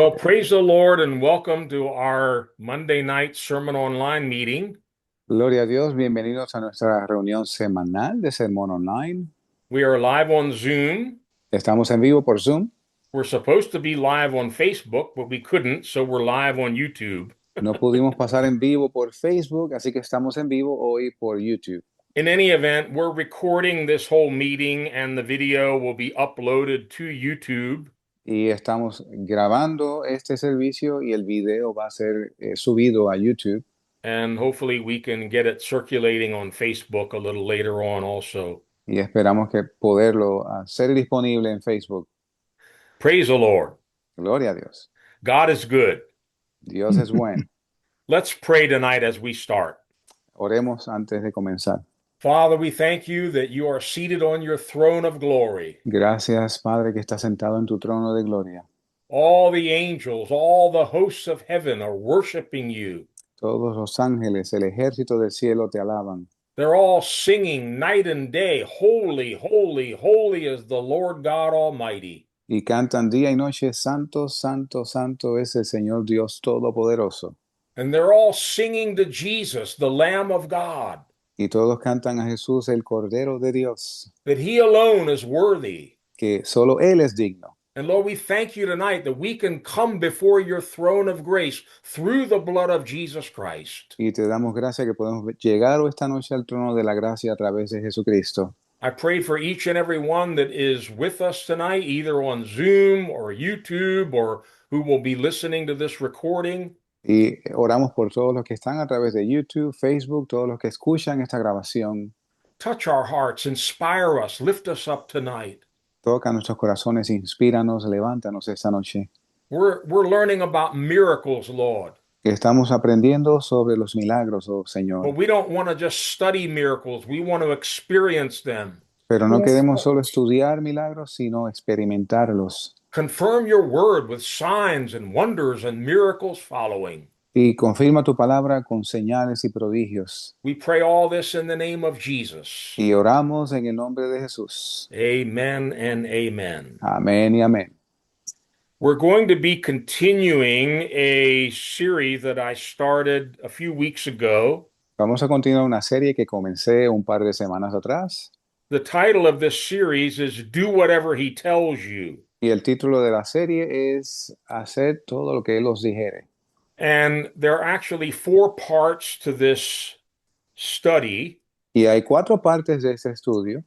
Well, praise the Lord and welcome to our Monday night Sermon Online meeting. Gloria a Dios, bienvenidos a nuestra reunión semanal de Sermón Online. We are live on Zoom. Estamos en vivo por Zoom. We're supposed to be live on Facebook, but we couldn't, so we're live on YouTube. No pudimos pasar en vivo por Facebook, así que estamos en vivo hoy por YouTube. In any event, we're recording this whole meeting and the video will be uploaded to YouTube. Y estamos grabando este servicio y el video va a ser subido a YouTube. And hopefully we can get it circulating on Facebook a little later on also. Y esperamos que poderlo hacer disponible en Facebook. Praise the Lord. Gloria a Dios. God is good. Dios es bueno. Let's pray tonight as we start. Oremos antes de comenzar. Father, we thank you that you are seated on your throne of glory. Gracias, Padre, que estás sentado en tu trono de gloria. All the angels, all the hosts of heaven are worshiping you. Todos los ángeles, el ejército del cielo te alaban. They're all singing night and day, holy, holy, holy is the Lord God Almighty. Y cantan día y noche, santo, santo, santo es el Señor Dios Todopoderoso. And they're all singing to Jesus, the Lamb of God, Y todos cantan a Jesús, el Cordero de Dios, that he alone is worthy. que solo Él es digno. And Lord, we thank you tonight that we can come before your throne of grace through the blood of Jesus Christ. Y te damos gracias que podemos llegar esta noche al trono de la gracia a través de Jesucristo. I pray for each and every one that is with us tonight, either on Zoom or YouTube, or who will be listening to this recording. Y oramos por todos los que están a través de YouTube, Facebook, todos los que escuchan esta grabación. Touch our hearts, inspire us, lift us up tonight. Toca nuestros corazones, inspíranos, levántanos esta noche. We're learning about miracles, Lord. Estamos aprendiendo sobre los milagros, oh But Señor. we don't want to just study miracles. We want to experience them. Pero no queremos solo estudiar milagros, sino experimentarlos. Confirm your word with signs and wonders and miracles following. Y confirma tu palabra con señales y prodigios. We pray all this in the name of Jesus. Y oramos en el nombre de Jesús. Amen and amen. Amén y amén. We're going to be continuing a series that I started a few weeks ago. Vamos a continuar una serie que comencé un par de semanas atrás. The title of this series is Do Whatever He Tells You. Y el título de la serie es Hacer todo lo que Él os dijere. And there are actually 4 parts to this study. Y hay 4 partes de este estudio.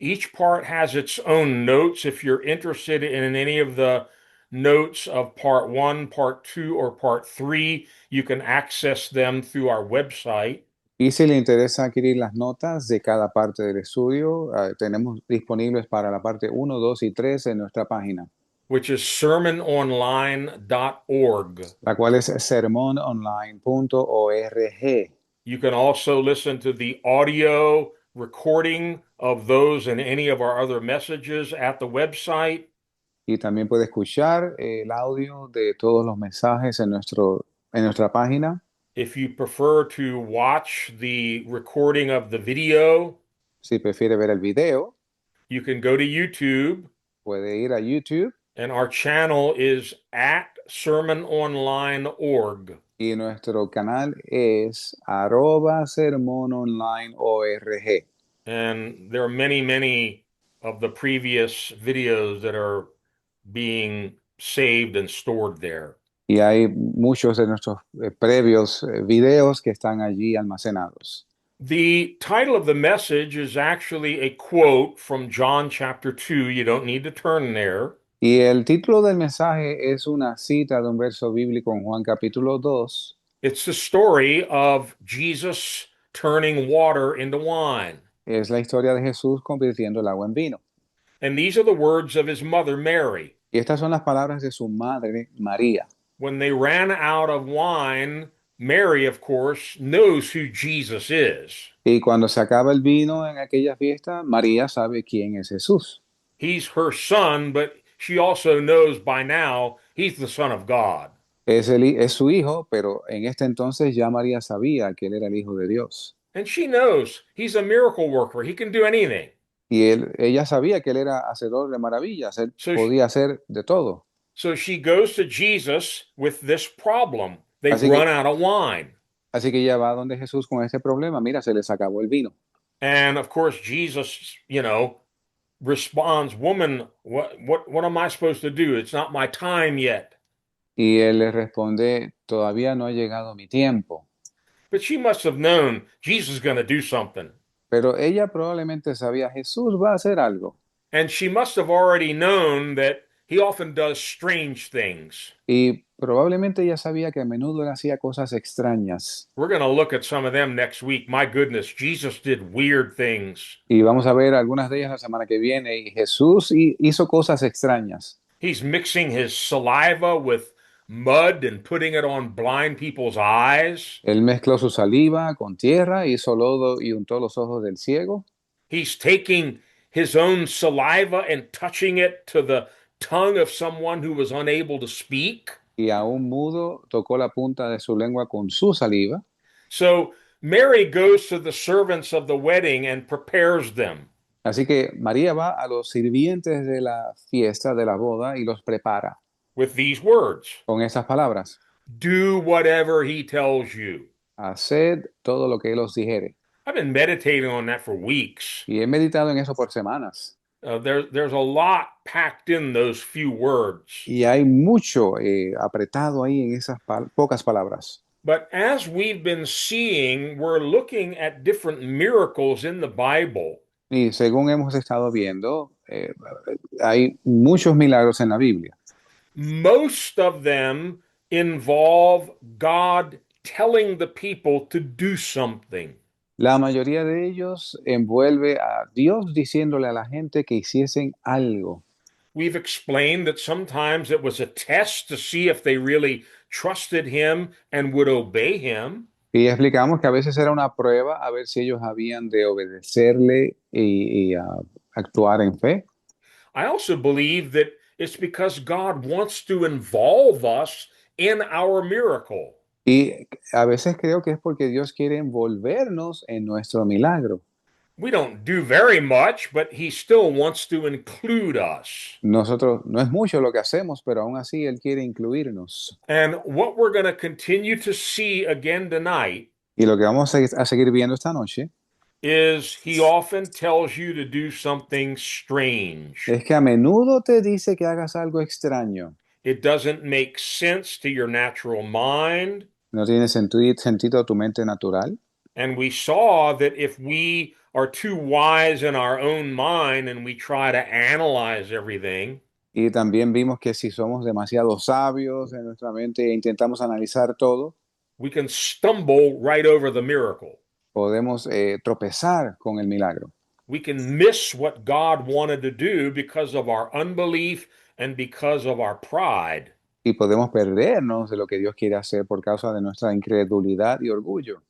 Each part has its own notes. If you're interested in any of the notes of part 1, part 2, or part 3, you can access them through our website. Y si le interesa adquirir las notas de cada parte del estudio, tenemos disponibles para la parte 1, 2 y 3 en nuestra página, Which is sermononline.org. la cual es sermononline.org. You can also listen to the audio recording of those and any of our other messages at the website. Y también puede escuchar el audio de todos los mensajes en nuestra página. If you prefer to watch the recording of the video, Si prefiere ver el video, you can go to YouTube, puede ir a YouTube and our channel is at sermononline.org. y nuestro canal es @sermononline.org. And there are many, many of the previous videos that are being saved and stored there. Y hay muchos de nuestros previos videos que están allí almacenados. The title of the message is actually a quote from John chapter 2. You don't need to turn there. Y el título del mensaje es una cita de un verso bíblico en Juan capítulo 2. It's the story of Jesus turning water into wine. Es la historia de Jesús convirtiendo el agua en vino. And these are the words of his mother, Mary. Y estas son las palabras de su madre, María. When they ran out of wine, Mary, of course, knows who Jesus is. Y cuando se acaba el vino en aquella fiesta, María sabe quién es Jesús. He's her son, but she also knows by now he's the Son of God. Es su hijo, pero en este entonces ya María sabía que él era el hijo de Dios. And she knows he's a miracle worker. He can do anything. Y ella sabía que él era hacedor de maravillas, él So podía hacer de todo. So she goes to Jesus with this problem. They've Así run que, out of wine. así que ella va donde Jesús con este problema. Mira, se les acabó el vino. And of course, Jesus, responds, Woman, what am I supposed to do? It's not my time yet. Y él le responde, todavía no ha llegado mi tiempo. But she must have known Jesus is going to do something. Pero ella probablemente sabía, Jesús va a hacer algo. And she must have already known that he often does strange things. Y probablemente ella sabía que a menudo él hacía cosas extrañas. We're going to look at some of them next week. My goodness, Jesus did weird things. Y vamos a ver algunas de ellas la semana que viene. Y Jesús hizo cosas extrañas. He's mixing his saliva with mud and putting it on blind people's eyes. Él mezcló su saliva con tierra, hizo lodo y untó los ojos del ciego. He's taking his own saliva and touching it to the tongue of someone who was unable to speak. Y a un mudo tocó la punta de su lengua con su saliva. So Mary goes to the servants of the wedding and prepares them Así que María va a los sirvientes de la fiesta, de la boda, y los prepara with these words. con esas palabras. Do whatever he tells you. Haced todo lo que él os dijere. I've been meditating on that for weeks. Y he meditado en eso por semanas. There's a lot packed in those few words. Y hay mucho apretado ahí en esas pocas palabras. But as we've been seeing, we're looking at different miracles in the Bible. Y según hemos estado viendo, hay muchos milagros en la Biblia. Most of them involve God telling the people to do something. La mayoría de ellos envuelve a Dios diciéndole a la gente que hiciesen algo. We've explained that sometimes it was a test to see if they really trusted him and would obey him. Y explicamos que a veces era una prueba a ver si ellos habían de obedecerle y actuar en fe. I also believe that it's because God wants to involve us in our miracle. Y a veces creo que es porque Dios quiere envolvernos en nuestro milagro. We don't do very much, but he still wants to include us. Nosotros, no es mucho lo que hacemos, pero aún así Él quiere incluirnos. And what we're going to continue to see again tonight Y lo que vamos a seguir viendo esta noche is he often tells you to do something strange. es que a menudo te dice que hagas algo extraño. It doesn't make sense to your natural mind. No tiene sentido a tu mente natural. And we saw that if we are too wise in our own mind and we try to analyze everything, Y también vimos que si somos demasiado sabios en nuestra mente e intentamos analizar todo, we can stumble right over the miracle. podemos tropezar con el milagro. We can miss what God wanted to do because of our unbelief and because of our pride. Y podemos perdernos de lo que Dios quiere hacer por causa de nuestra incredulidad y orgullo.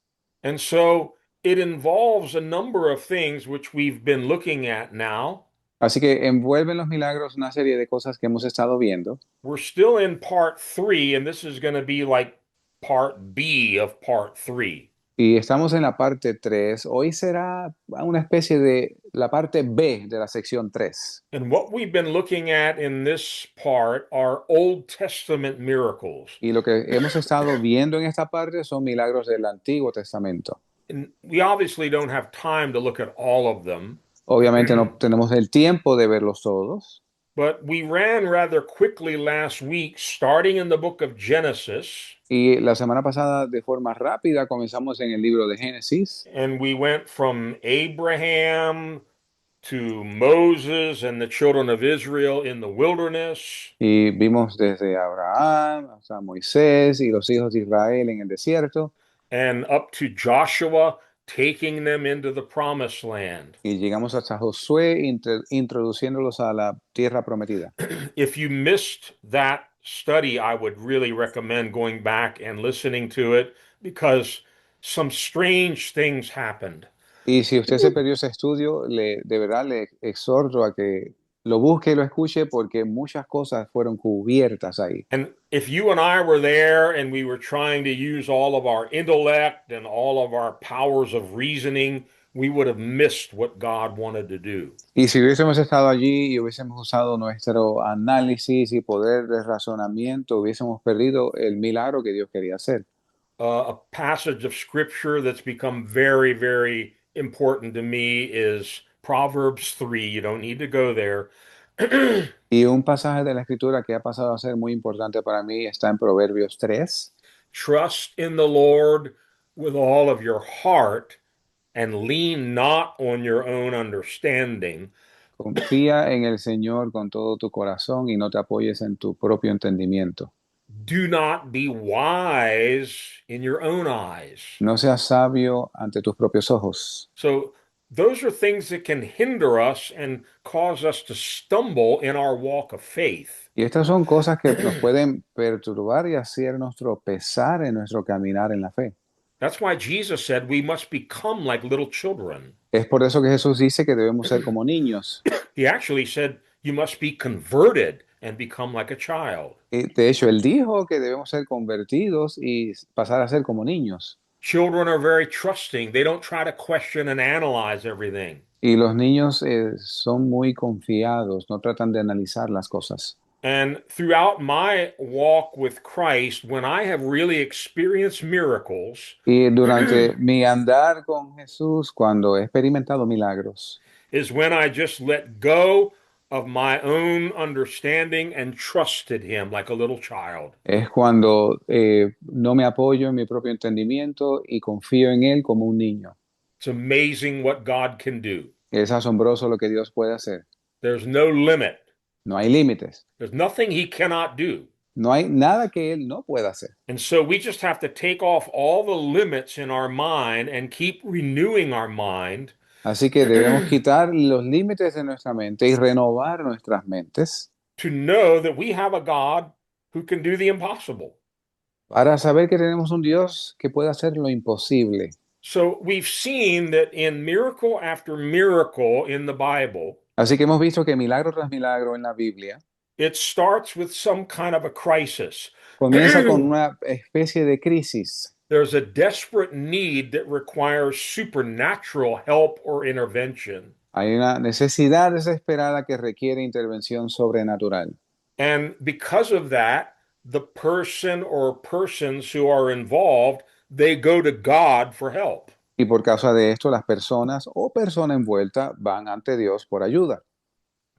And so it involves a number of things which we've been looking at now. Así que envuelven los milagros una serie de cosas que hemos estado viendo. We're still in part 3, and this is going to be like part B of part 3. Y estamos en la parte 3. Hoy será una especie de la parte B de la sección 3. And what we've been looking at in this part are Old Testament miracles. Y lo que hemos estado viendo en esta parte son milagros del Antiguo Testamento. And we obviously don't have time to look at all of them, Obviamente no tenemos el tiempo de verlos todos, but we ran rather quickly last week, starting in the book of Genesis, y la semana pasada de forma rápida comenzamos en el libro de Génesis and we went from Abraham to Moses and the children of Israel in the wilderness, y vimos desde Abraham hasta Moisés y los hijos de Israel en el desierto and up to Joshua taking them into the promised land. y llegamos hasta Josué introduciéndolos a la tierra prometida. If you missed that study, I would really recommend going back and listening to it because some strange things happened. Y si usted se perdió ese estudio, de verdad le exhorto a que lo busque y lo escuche porque muchas cosas fueron cubiertas ahí. And if you and I were there and we were trying to use all of our intellect and all of our powers of reasoning, we would have missed what God wanted to do. Y si hubiésemos estado allí y hubiésemos usado nuestro análisis y poder de razonamiento, hubiésemos perdido el milagro que Dios quería hacer. A passage of scripture that's become very, very important to me is Proverbs 3. You don't need to go there. Y un pasaje de la Escritura que ha pasado a ser muy importante para mí está en Proverbios 3. Trust in the Lord with all of your heart and lean not on your own understanding. Confía en el Señor con todo tu corazón y no te apoyes en tu propio entendimiento. Do not be wise in your own eyes. No seas sabio ante tus propios ojos. So, those are things that can hinder us and cause us to stumble in our walk of faith. Y estas son cosas que nos pueden perturbar y hacernos tropezar en nuestro caminar en la fe. That's why Jesus said we must become like little children. Es por eso que Jesús dice que debemos ser como niños. He actually said you must be converted and become like a child. Y de hecho, él dijo que debemos ser convertidos y pasar a ser como niños. Children are very trusting. They don't try to question and analyze everything. Y los niños son muy confiados, no tratan de analizar las cosas. And throughout my walk with Christ, when I have really experienced miracles, Y durante mi andar con Jesús, cuando he experimentado milagros, is when I just let go of my own understanding and trusted Him like a little child. es cuando no me apoyo en mi propio entendimiento y confío en Él como un niño. It's amazing what God can do. Es asombroso lo que Dios puede hacer. There's no limit. No hay límites. There's nothing He cannot do. No hay nada que Él no pueda hacer. And so we just have to take off all the limits in our mind and keep renewing our mind Así que debemos quitar los límites de nuestra mente y renovar nuestras mentes to know that we have a God who can do the impossible. para saber que tenemos un Dios que puede hacer lo imposible. So we've seen that in miracle after miracle in the Bible, Así que hemos visto que milagro tras milagro en la Biblia it starts with some kind of a crisis. comienza con una especie de crisis. There's a desperate need that requires supernatural help or intervention. Hay una necesidad desesperada que requiere intervención sobrenatural. And because of that, the person or persons who are involved, they go to God for help. Y por causa de esto, las personas o persona envuelta van ante Dios por ayuda.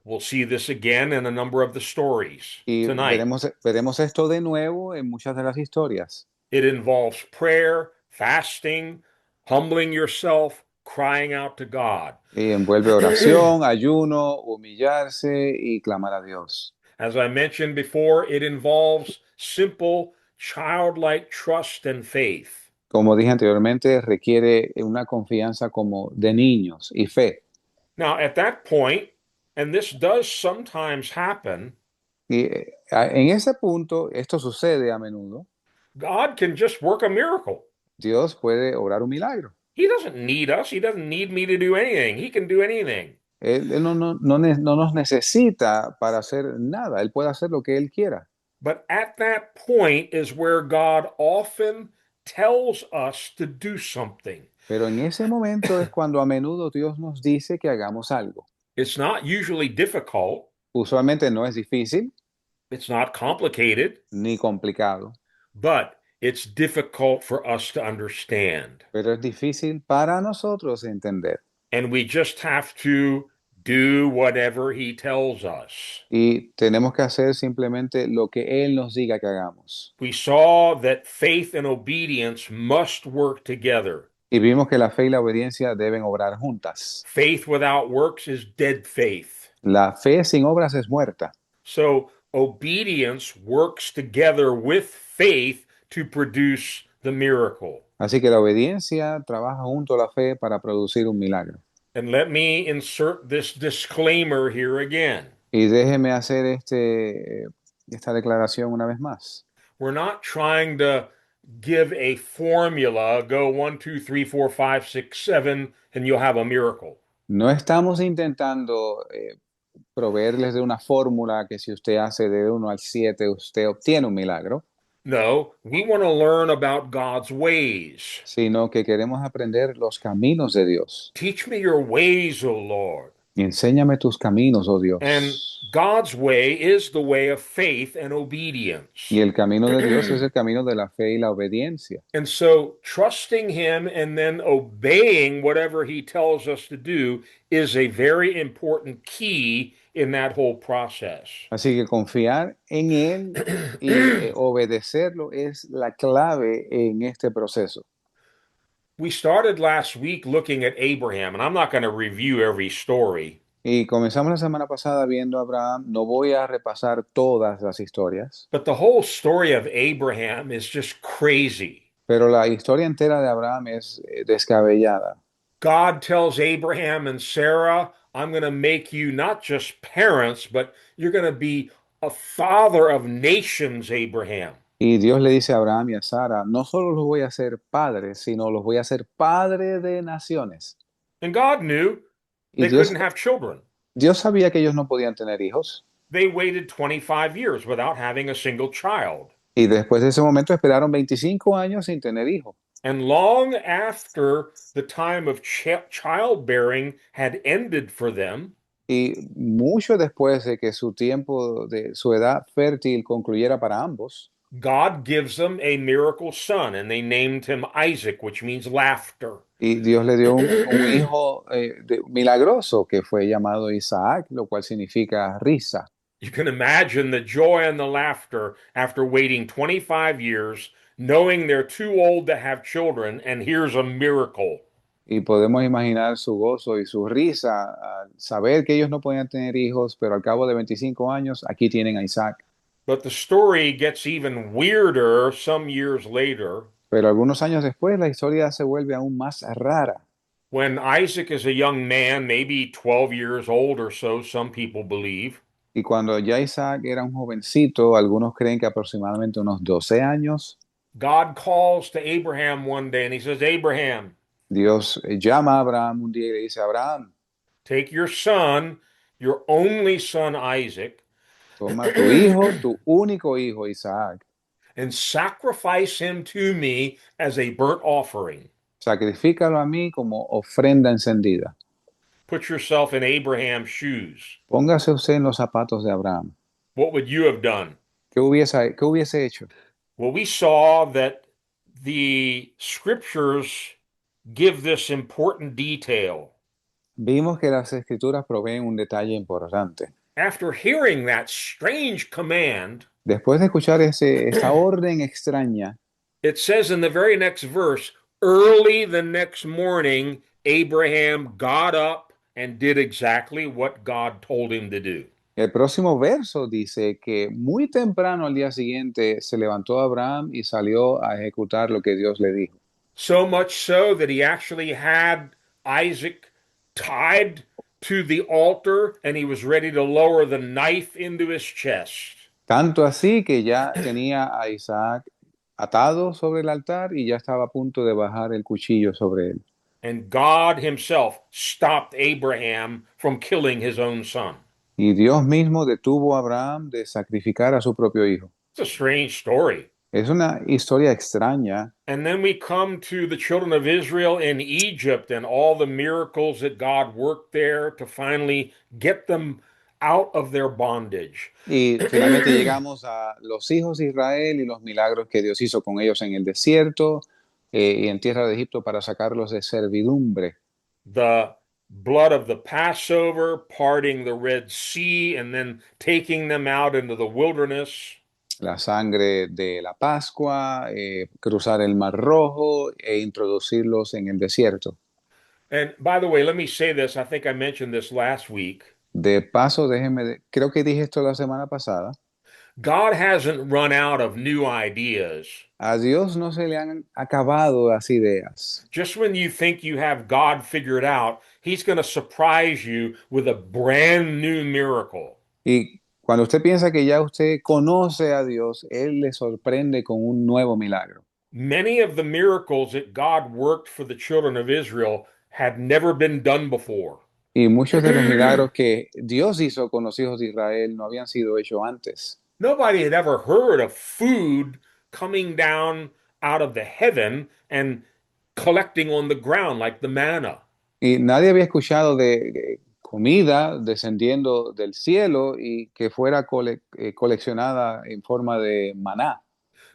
We'll see this again in a number of the stories Y tonight. veremos esto de nuevo en muchas de las historias. It involves prayer, fasting, humbling yourself, crying out to God. Y envuelve oración, ayuno, humillarse y clamar a Dios. As I mentioned before, it involves simple, childlike trust and faith. Como dije anteriormente, requiere una confianza como de niños y fe. Now, at that point, and this does sometimes happen, Y en ese punto, esto sucede a menudo. God can just work a miracle. Dios puede obrar un milagro. He doesn't need us. He doesn't need me to do anything. He can do anything. Él no nos necesita para hacer nada. Él puede hacer lo que Él quiera. But at that point is where God often tells us to do something. Pero en ese momento es cuando a menudo Dios nos dice que hagamos algo. It's not usually difficult, Usualmente no es difícil it's not complicated, ni complicado, but it's difficult for us to understand. pero es difícil para nosotros entender. And we just have to do whatever He tells us. Y tenemos que hacer simplemente lo que Él nos diga que hagamos. We saw that faith and obedience must work together. Y vimos que la fe y la obediencia deben obrar juntas. Faith without works is dead faith. La fe sin obras es muerta. So obedience works together with faith to produce the miracle. Así que la obediencia trabaja junto a la fe para producir un milagro. And let me insert this disclaimer here again. Y déjeme hacer esta declaración una vez más. We're not trying to give a formula, go 1, 2, 3, 4, 5, 6, 7, and you'll have a miracle. No estamos intentando proveerles de una fórmula que si usted hace de 1 al 7, usted obtiene un milagro. No, we want to learn about God's ways. sino que queremos aprender los caminos de Dios. Teach me your ways, O Lord. Y enséñame tus caminos, oh And Dios. God's way is the way of faith and Y obedience. el camino de Dios es el camino de la fe y la obediencia. And so trusting Him and then obeying whatever He tells us to do is a very important key in that whole process. Así que confiar en Él y obedecerlo es la clave en este proceso. We started last week looking at Abraham, and I'm not going to review every story, Y comenzamos la semana pasada viendo a Abraham. No voy a repasar todas las historias, but the whole story of Abraham is just crazy. pero la historia entera de Abraham es descabellada. God tells Abraham and Sarah, I'm going to make you not just parents, but you're going to be a father of nations, Abraham. Y Dios le dice a Abraham y a Sara, no solo los voy a hacer padres, sino los voy a hacer padre de naciones. And God knew Y they couldn't have children. Dios sabía que ellos no podían tener hijos. They waited 25 years without having a single child. Y después de ese momento esperaron 25 años sin tener hijos. And long after the time of childbearing had ended for them, Y mucho después de que su tiempo de su edad fértil concluyera para ambos, God gives them a miracle son, and they named him Isaac, which means laughter. y Dios le dio un hijo milagroso que fue llamado Isaac, lo cual significa risa. You can imagine the joy and the laughter after waiting 25 years, knowing they're too old to have children, and here's a miracle. Y podemos imaginar su gozo y su risa al saber que ellos no podían tener hijos, pero al cabo de 25 años, aquí tienen a Isaac. But the story gets even weirder some years later Pero algunos años después, la historia se vuelve aún más rara. when Isaac is a young man, maybe 12 years old or so, some people believe. Y cuando ya Isaac era un jovencito, algunos creen que aproximadamente unos 12 años, God calls to Abraham one day and he says, Abraham, Dios llama a Abraham un día y le dice, Abraham, take your son, your only son Isaac, toma tu hijo, tu único hijo Isaac, and sacrifice him to me as a burnt offering. sacrifícalo a mí como ofrenda encendida. Put yourself in Abraham's shoes. Póngase usted en los zapatos de Abraham. What would you have done? Qué hubiese hecho? Well, we saw that the scriptures give this important detail. Vimos que las escrituras proveen un detalle importante. After hearing that strange command, Después de escuchar esa orden extraña, it says in the very next verse, early the next morning, Abraham got up and did exactly what God told him to do. el próximo verso dice que muy temprano al día siguiente se levantó Abraham y salió a ejecutar lo que Dios le dijo. So much so that he actually had Isaac tied to the altar and he was ready to lower the knife into his chest. Tanto así que ya tenía a Isaac atado sobre el altar y ya estaba a punto de bajar el cuchillo sobre él. And God himself stopped Abraham from killing his own son. Y Dios mismo detuvo a Abraham de sacrificar a su propio hijo. It's a strange story. Es una historia extraña. And then we come to the children of Israel in Egypt and all the miracles that God worked there to finally get them out of their bondage. Y finalmente llegamos a los hijos de Israel y los milagros que Dios hizo con ellos en el desierto y en tierra de Egipto para sacarlos de servidumbre. The blood of the Passover, parting the Red Sea, and then taking them out into the wilderness. La sangre de la Pascua, cruzar el Mar Rojo e introducirlos en el desierto. And by the way, let me say this. I think I mentioned this last week. De paso, creo que dije esto la semana pasada. God hasn't run out of new ideas. A Dios no se le han acabado las ideas. Just when you think you have God figured out, He's going to surprise you with a brand new miracle. Y cuando usted piensa que ya usted conoce a Dios, Él le sorprende con un nuevo milagro. Many of the miracles that God worked for the children of Israel had never been done before. Y muchos de los milagros que Dios hizo con los hijos de Israel no habían sido hechos antes. Nobody had ever heard of food coming down out of the heaven and collecting on the ground like the manna. Y nadie había escuchado de comida descendiendo del cielo y que fuera coleccionada en forma de maná.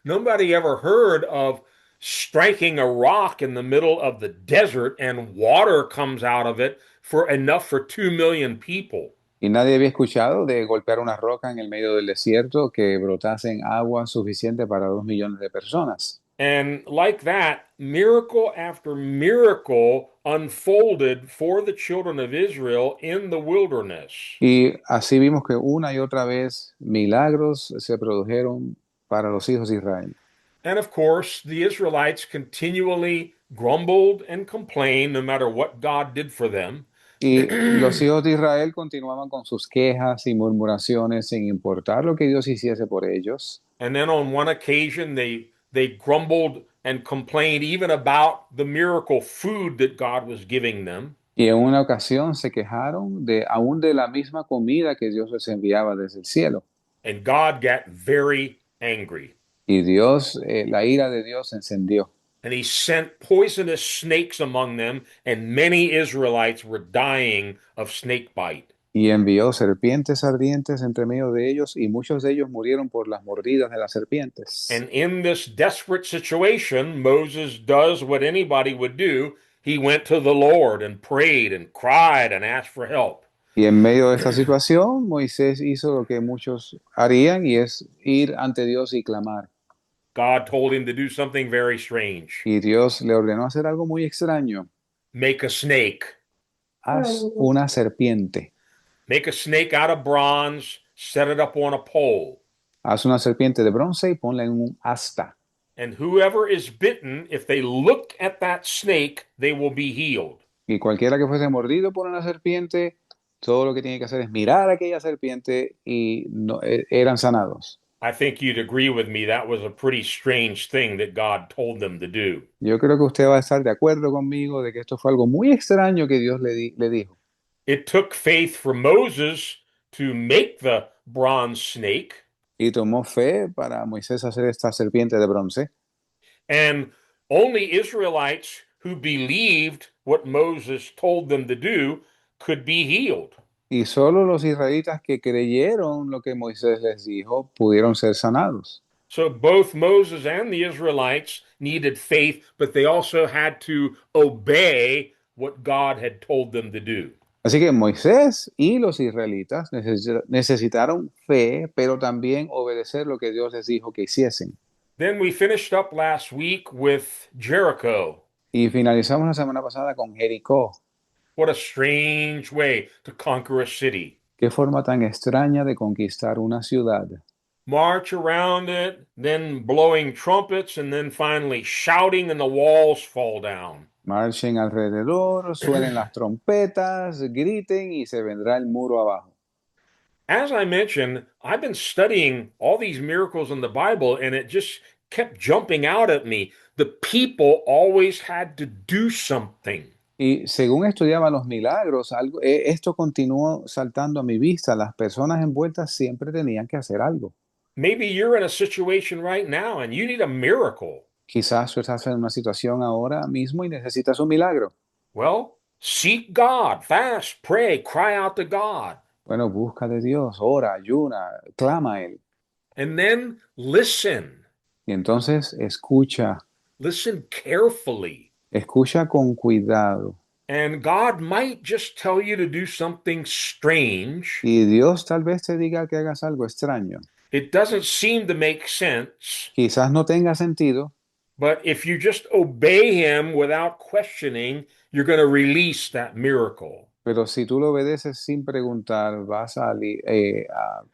Nobody ever heard of striking a rock in the middle of the desert and water comes out of it for enough for 2 million people. Y nadie había escuchado de golpear una roca en el medio del desierto que brotasen agua suficiente para 2 millones de personas. And like that, miracle after miracle unfolded for the children of Israel in the wilderness. Y así vimos que una y otra vez milagros se produjeron para los hijos de Israel. And of course, the Israelites continually grumbled and complained no matter what God did for them. Y los hijos de Israel continuaban con sus quejas y murmuraciones sin importar lo que Dios hiciese por ellos. And then on one occasion, they grumbled and complained even about the miracle food that God was giving them. Y en una ocasión se quejaron aún de la misma comida que Dios les enviaba desde el cielo. And God got very angry. Y Dios, la ira de Dios se encendió. And he sent poisonous snakes among them, and many Israelites were dying of snake bite. Y envió serpientes ardientes entre medio de ellos, y muchos de ellos murieron por las mordidas de las serpientes. And in this desperate situation, Moses does what anybody would do. He went to the Lord and prayed and cried and asked for help. Y en medio de esta situación, Moisés hizo lo que muchos harían, y es ir ante Dios y clamar. God told him to do something very strange. Y Dios le ordenó hacer algo muy extraño. Make a snake. Haz una serpiente. Make a snake out of bronze, set it up on a pole. Haz una serpiente de bronce y ponla en un asta. And whoever is bitten, if they look at that snake, they will be healed. Y cualquiera que fuese mordido por una serpiente, todo lo que tiene que hacer es mirar a aquella serpiente y eran sanados. I think you'd agree with me that was a pretty strange thing that God told them to do. Yo creo que usted va a estar de acuerdo conmigo de que esto fue algo muy extraño que Dios le dijo. It took faith for Moses to make the bronze snake, Y tomó fe para Moisés hacer esta serpiente de bronce. and only Israelites who believed what Moses told them to do could be healed. Y solo los israelitas que creyeron lo que Moisés les dijo pudieron ser sanados. So both Moses and the Israelites needed faith, but they also had to obey what God had told them to do. Así que Moisés y los israelitas necesitaron fe, pero también obedecer lo que Dios les dijo que hiciesen. Then we finished up last week with Jericho. Y finalizamos la semana pasada con Jericó. What a strange way to conquer a city. Qué forma tan extraña de conquistar una ciudad. March around it, then blowing trumpets, and then finally shouting, and the walls fall down. Marchen alrededor, suenen las trompetas, griten y se vendrá el muro abajo. As I mentioned, I've been studying all these miracles in the Bible, and it just kept jumping out at me. The people always had to do something. Y según estudiaba los milagros, esto continuó saltando a mi vista. Las personas envueltas siempre tenían que hacer algo. Maybe you're in a situation right now and you need a miracle. Quizás tú estás en una situación ahora mismo y necesitas un milagro. Well, seek God, fast, pray, cry out to God. Bueno, busca de Dios, ora, ayuna, clama a Él. And then listen. Y entonces escucha Carefully. Escucha con cuidado. And God might just tell you to do something strange. Y Dios tal vez te diga que hagas algo extraño. It doesn't seem to make sense. Quizás no tenga sentido. But if you just obey Him without questioning, you're going to release that miracle. Pero si tú lo obedeces sin preguntar, vas a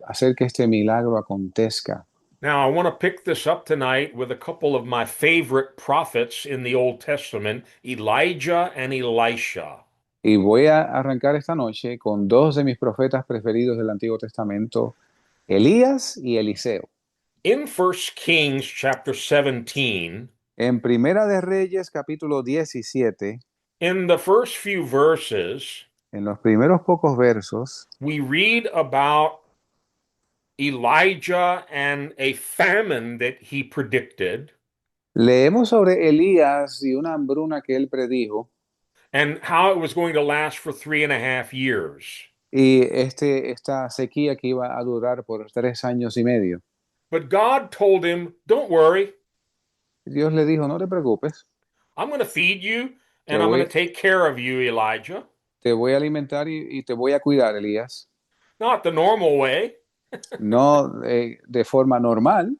hacer que este milagro acontezca. Now, I want to pick this up tonight with a couple of my favorite prophets in the Old Testament, Elijah and Elisha. Y voy a arrancar esta noche con dos de mis profetas preferidos del Antiguo Testamento, Elías y Eliseo. In 1 Kings chapter 17, en Primera de Reyes capítulo 17, in the first few verses, en los primeros pocos versos, we read about Elijah and a famine that he predicted, Leemos sobre Elías y una hambruna que él predijo, and how it was going to last for 3.5 years. y esta sequía que iba a durar por 3 años y medio. But God told him, don't worry, Dios le dijo, no te preocupes, I'm going to feed you te and I'm going to voy, take care of you, Elijah. te voy a alimentar y te voy a cuidar, Elías. Not the normal way. No de forma normal.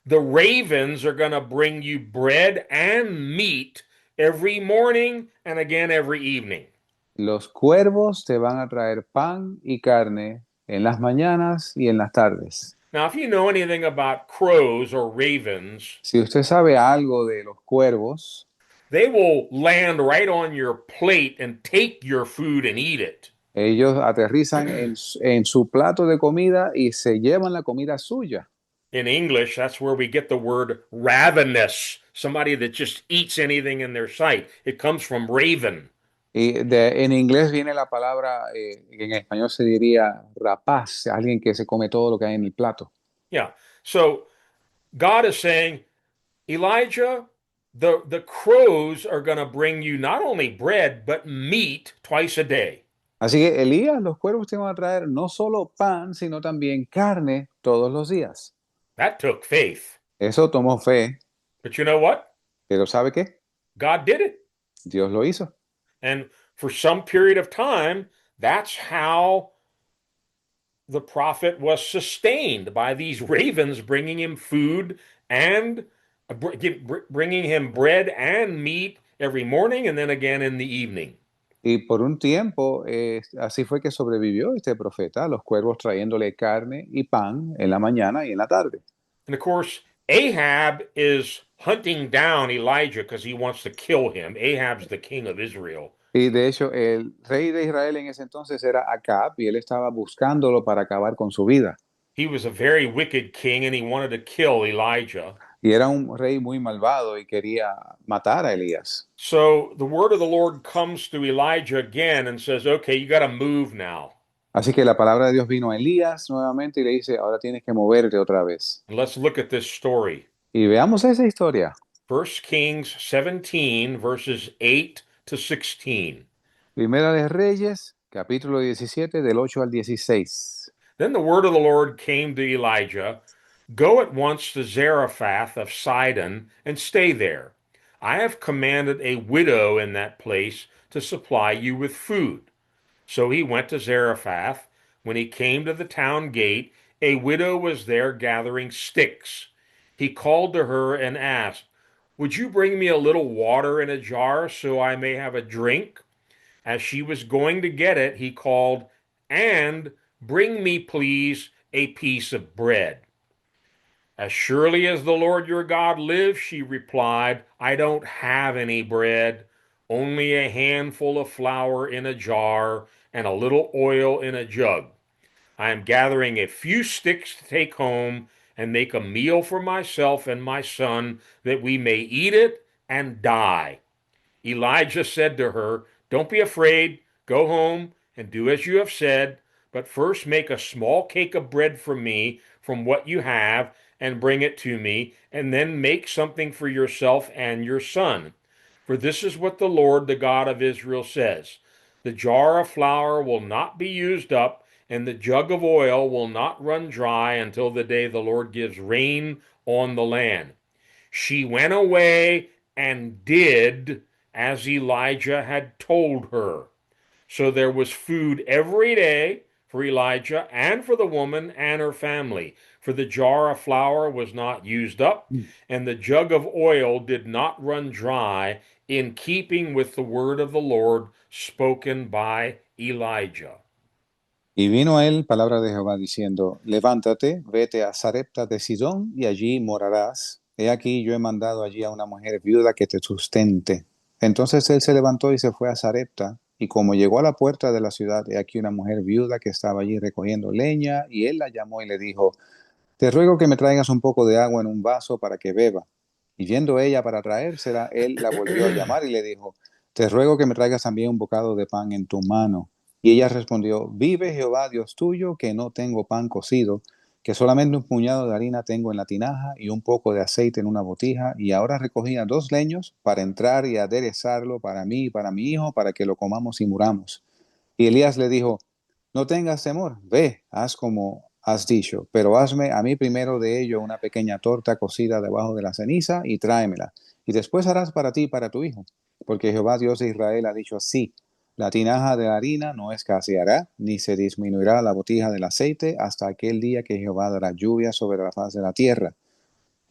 The ravens are going to bring you bread and meat every morning and again every evening. Los cuervos te van a traer pan y carne en las mañanas y en las tardes. Now, if you know anything about crows or ravens, Si usted sabe algo de los cuervos, they will land right on your plate and take your food and eat it. ellos aterrizan en su plato de comida y se llevan la comida suya. In English, that's where we get the word ravenous, somebody that just eats anything in their sight. It comes from raven. En inglés viene la palabra, que en español se diría rapaz, alguien que se come todo lo que hay en el plato. Yeah. So God is saying, Elijah, the crows are going to bring you not only bread, but meat twice a day. Así que Elías, los cuervos te van a traer no solo pan, sino también carne todos los días. That took faith. Eso tomó fe, But you know what? pero ¿sabe qué? God did it. Dios lo hizo. And for some period of time, that's how the prophet was sustained by these ravens bringing him food and bringing him bread and meat every morning and then again in the evening. Y por un tiempo, así fue que sobrevivió este profeta, los cuervos trayéndole carne y pan en la mañana y en la tarde. And of course, Ahab is hunting down Elijah because he wants to kill him. Ahab's the king of Israel. Y de hecho, el rey de Israel en ese entonces era Acab y él estaba buscándolo para acabar con su vida. He was a very wicked king and he wanted to kill Elijah. Y era un rey muy malvado y quería matar a Elías. So the word of the Lord comes to Elijah again and says, okay, you got to move now. Así que la palabra de Dios vino a Elías nuevamente y le dice, ahora tienes que moverte otra vez. And let's look at this story. Y veamos esa historia. 1 Kings 17, verses 8 to 16. Primera de Reyes, capítulo 17, del 8 al 16. Then the word of the Lord came to Elijah, go at once to Zarephath of Sidon and stay there. I have commanded a widow in that place to supply you with food. So he went to Zarephath. When he came to the town gate, a widow was there gathering sticks. He called to her and asked, would you bring me a little water in a jar so I may have a drink? As she was going to get it, he called, and bring me, please, a piece of bread. As surely as the Lord your God lives, she replied, I don't have any bread, only a handful of flour in a jar and a little oil in a jug. I am gathering a few sticks to take home and make a meal for myself and my son, that we may eat it and die. Elijah said to her, don't be afraid, go home and do as you have said, but first make a small cake of bread for me from what you have and bring it to me, and then make something for yourself and your son. For this is what the Lord, the God of Israel, says, the jar of flour will not be used up, and the jug of oil will not run dry until the day the Lord gives rain on the land. She went away and did as Elijah had told her. So there was food every day for Elijah and for the woman and her family. For the jar of flour was not used up, and the jug of oil did not run dry, in keeping with the word of the Lord spoken by Elijah. Y vino a él palabra de Jehová diciendo, levántate, vete a Sarepta de Sidón y allí morarás. He aquí yo he mandado allí a una mujer viuda que te sustente. Entonces él se levantó y se fue a Sarepta, y como llegó a la puerta de la ciudad, he aquí una mujer viuda que estaba allí recogiendo leña, y él la llamó y le dijo, te ruego que me traigas un poco de agua en un vaso para que beba. Y yendo ella para traérsela, él la volvió a llamar y le dijo, te ruego que me traigas también un bocado de pan en tu mano. Y ella respondió, vive Jehová Dios tuyo, que no tengo pan cocido, que solamente un puñado de harina tengo en la tinaja y un poco de aceite en una botija, y ahora recogía 2 leños para entrar y aderezarlo para mí y para mi hijo, para que lo comamos y muramos. Y Elías le dijo, no tengas temor, ve, haz como has dicho, pero hazme a mí primero de ello una pequeña torta cocida debajo de la ceniza y tráemela, y después harás para ti y para tu hijo, porque Jehová Dios de Israel ha dicho así, la tinaja de harina no escaseará, ni se disminuirá la botija del aceite hasta aquel día que Jehová dará lluvia sobre la faz de la tierra.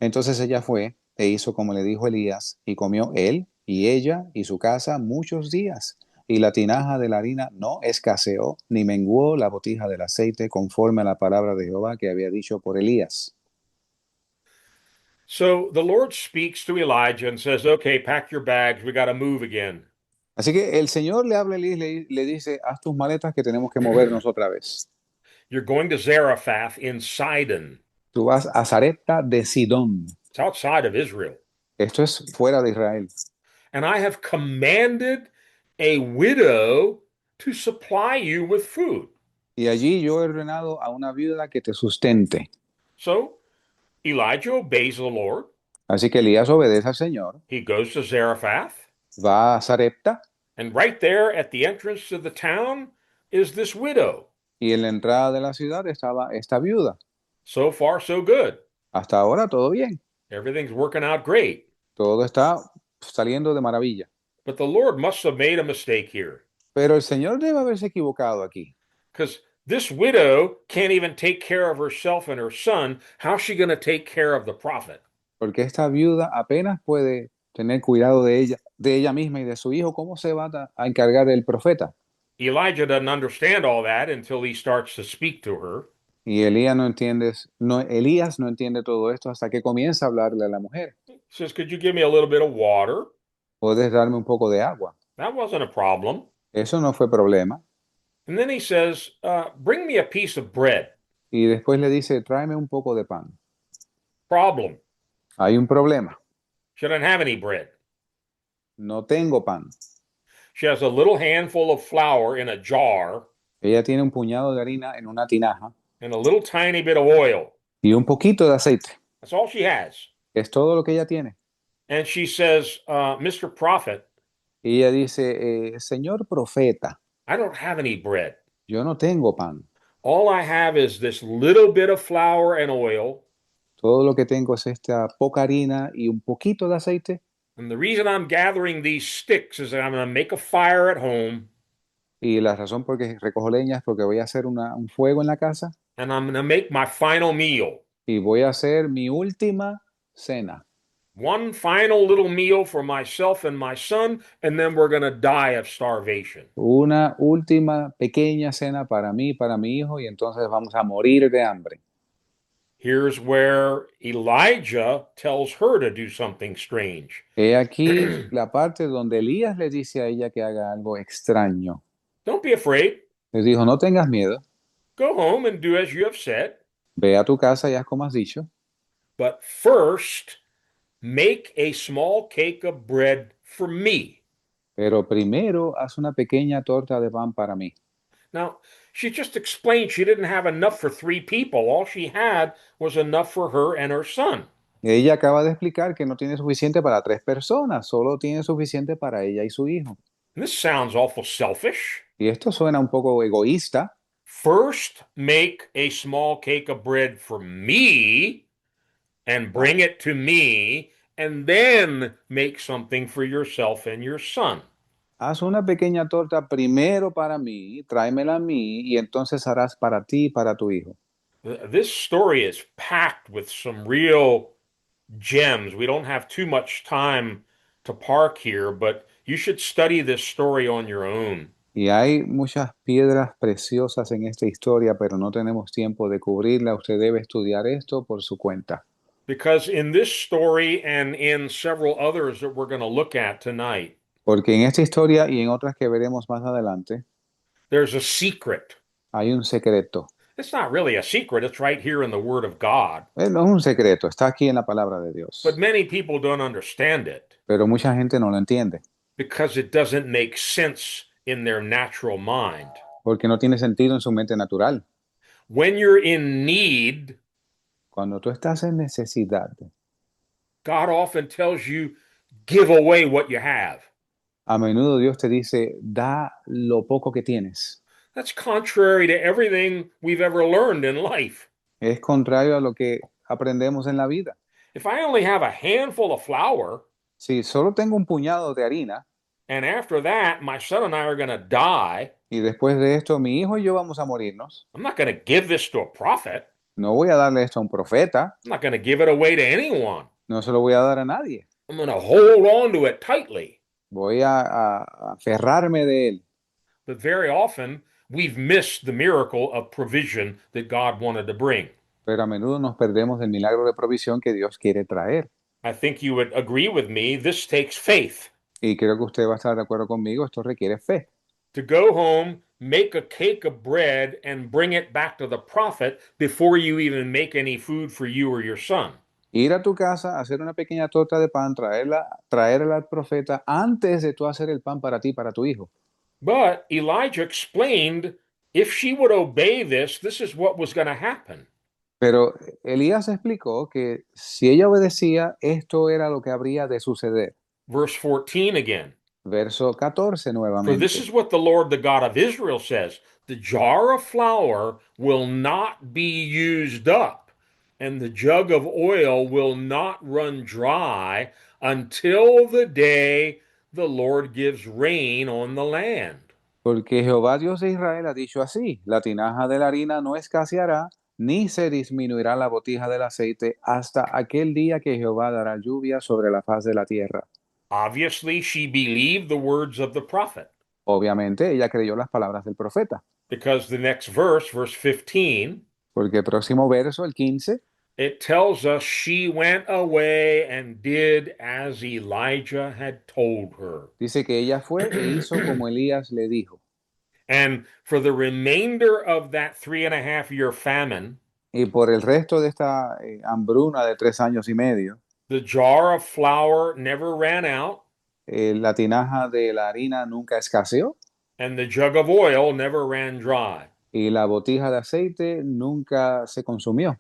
Entonces ella fue e hizo como le dijo Elías, y comió él y ella y su casa muchos días. Y la tinaja de la harina no escaseó, ni menguó la botija del aceite, conforme a la palabra de Jehová que había dicho por Elías. So the Lord speaks to Elijah and says, okay, pack your bags. We got to move again. Así que el Señor le habla a Elías, le dice, haz tus maletas que tenemos que movernos otra vez. You're going to Zarephath in Sidon. Tú vas a Sarepta de Sidón. It's outside of Israel. Esto es fuera de Israel. And I have commanded a widow to supply you with food. Y allí yo he ordenado a una viuda que te sustente. So Elijah obeys the Lord. Así que Elías obedece al Señor, He goes to Zarephath. va a Sarepta, And right there at the entrance to the town is this widow. y en la entrada de la ciudad estaba esta viuda. So far, so good. Hasta ahora todo bien, Everything's working out great. todo está saliendo de maravilla. But the Lord must have made a mistake here Pero el Señor debe haberse equivocado aquí, because this widow can't even take care of herself and her son. How's she going to take care of the prophet? porque esta viuda apenas puede tener cuidado de ella misma y de su hijo. ¿Cómo se va a encargar del profeta? Elijah doesn't understand all that until he starts to speak to her. Y Elías no entiende todo esto hasta que comienza a hablarle a la mujer. He says, could you give me a little bit of water? ¿Puedes darme un poco de agua? That wasn't a problem. Eso no fue problema. And then he says, bring me a piece of bread. Y después le dice, tráeme un poco de pan. Problem. Hay un problema. She doesn't have any bread. No tengo pan. She has a little handful of flour in a jar Ella tiene un puñado de harina en una tinaja and a little tiny bit of oil. y un poquito de aceite. That's all she has. Es todo lo que ella tiene. And she says, Mr. Prophet, Y ella dice, Señor profeta, I don't have any bread. yo no tengo pan. All I have is this little bit of flour and oil. Todo lo que tengo es esta poca harina y un poquito de aceite. And the reason I'm gathering these sticks is that I'm going to make a fire at home Y la razón por que recojo leña es porque voy a hacer un fuego en la casa and I'm going to make my final meal. y voy a hacer mi última cena. One final little meal for myself and my son, and then we're going to die of starvation. Una última pequeña cena para mí, para mi hijo, y entonces vamos a morir de hambre. Here's where Elijah tells her to do something strange. He aquí la parte donde Elías le dice a ella que haga algo extraño. Don't be afraid. Le dijo, no tengas miedo, Go home and do as you have said. ve a tu casa y haz como has dicho, But first, make a small cake of bread for me. pero primero haz una pequeña torta de pan para mí. Now, she just explained she didn't have enough for 3 people. All she had was enough for her and her son. Ella acaba de explicar que no tiene suficiente para 3 personas, solo tiene suficiente para ella y su hijo. And this sounds awful selfish. Y esto suena un poco egoísta. First, make a small cake of bread for me and bring it to me, and then make something for yourself and your son. Haz una pequeña torta primero para mí, tráemela a mí, y entonces harás para ti y para tu hijo. This story is packed with some real gems. We don't have too much time to park here, but you should study this story on your own. Y hay muchas piedras preciosas en esta historia, pero no tenemos tiempo de cubrirla. Usted debe estudiar esto por su cuenta. Because in this story and in several others that we're going to look at tonight, Porque en esta historia y en otras que veremos más adelante, there's a secret. hay un secreto. It's not really a secret, it's right here in the Word of God. No es un secreto, está aquí en la palabra de Dios. But many people don't understand it Pero mucha gente no lo entiende, because it doesn't make sense in their natural mind. porque no tiene sentido en su mente natural. When you're in need, Cuando tú estás en necesidad, God often tells you, give away what you have. a menudo Dios te dice, da lo poco que tienes. That's contrary to everything we've ever learned in life. Es contrario a lo que aprendemos en la vida. If I only have a handful of flour, Si solo tengo un puñado de harina and after that, my son and I are going to die, y después de esto mi hijo y yo vamos a morirnos, I'm not going to give this to a prophet. no voy a darle esto a un profeta, I'm not going to give it away to anyone. no se lo voy a dar a nadie. I'm going to hold on to it tightly. Voy a aferrarme de él. But very often, we've missed the miracle of provision that God wanted to bring. Pero a menudo nos perdemos del milagro de provisión que Dios quiere traer. I think you would agree with me, this takes faith. Y creo que usted va a estar de acuerdo conmigo, esto requiere fe. To go home, make a cake of bread, and bring it back to the prophet before you even make any food for you or your son. Ir a tu casa, hacer una pequeña torta de pan, traerla al profeta antes de tú hacer el pan para ti, para tu hijo. But Elijah explained if she would obey this, this is what was going to happen. Pero Elías explicó que si ella obedecía, esto era lo que habría de suceder. Verse 14 again. Verso 14 For this nuevamente. is what the Lord, the God of Israel, says: the jar of flour will not be used up, and the jug of oil will not run dry until the day the Lord gives rain on the land. Porque Jehová Dios de Israel ha dicho así, la tinaja de la harina no escaseará, ni se disminuirá la botija del aceite hasta aquel día que Jehová dará lluvia sobre la faz de la tierra. Obviously, she believed the words of the prophet, Obviamente, ella creyó las palabras del profeta, because the next verse, verse 15, porque el próximo verso, el 15, it tells us she went away and did as Elijah had told her. dice que ella fue e hizo como Elías le dijo. And for the remainder of that 3.5 year famine, Y por el resto de esta hambruna de 3 años y medio, the jar of flour never ran out, la tinaja de la harina nunca escaseó and the jug of oil never ran dry. y la botija de aceite nunca se consumió.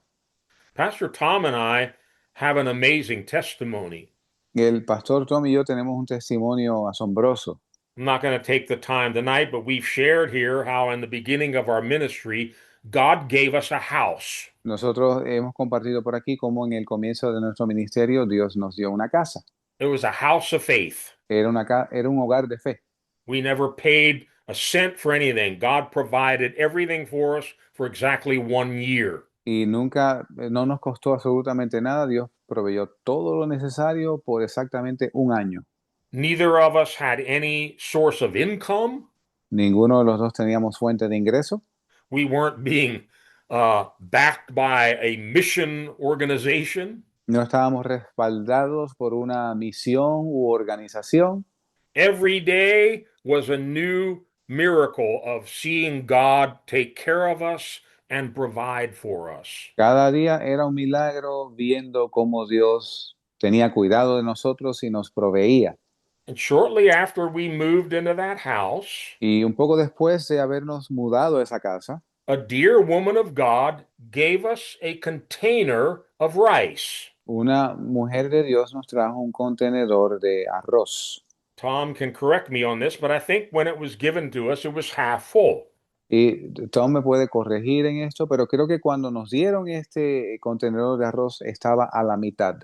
Pastor Tom and I have an amazing testimony. El pastor Tom y yo tenemos un testimonio asombroso. I'm not going to take the time tonight, but we've shared here how in the beginning of our ministry, God gave us a house. Nosotros hemos compartido por aquí cómo en el comienzo de nuestro ministerio Dios nos dio una casa. It was a house of faith. Era un hogar de fe. We never paid a cent for anything. God provided everything for us for exactly 1 year. Y nunca, no nos costó absolutamente nada. Dios proveyó todo lo necesario por exactamente un año. Neither of us had any source of income. Ninguno de los dos teníamos fuente de ingreso. We weren't being backed by a mission organization. No estábamos respaldados por una misión u organización. Every day was a new miracle of seeing God take care of us and provide for us. Cada día era un milagro viendo cómo Dios tenía cuidado de nosotros y nos proveía. And shortly after we moved into that house, Y un poco después de habernos mudado a esa casa, a dear woman of God gave us a container of rice. una mujer de Dios nos trajo un contenedor de arroz. Tom can correct me on this, but I think when it was given to us, it was half full. Y Tom me puede corregir en esto, pero creo que cuando nos dieron este contenedor de arroz estaba a la mitad.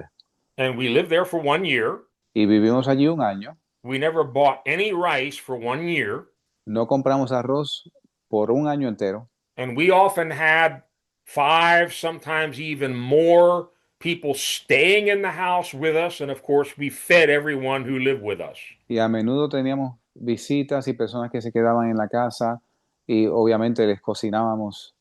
And we lived there for 1 year. Y vivimos allí un año. We never bought any rice for 1 year. No compramos arroz por un año entero. And we often had 5, sometimes even more people staying in the house with us. And of course, we fed everyone who lived with us. Y a menudo teníamos visitas y personas que se quedaban en la casa y obviamente les cocinábamos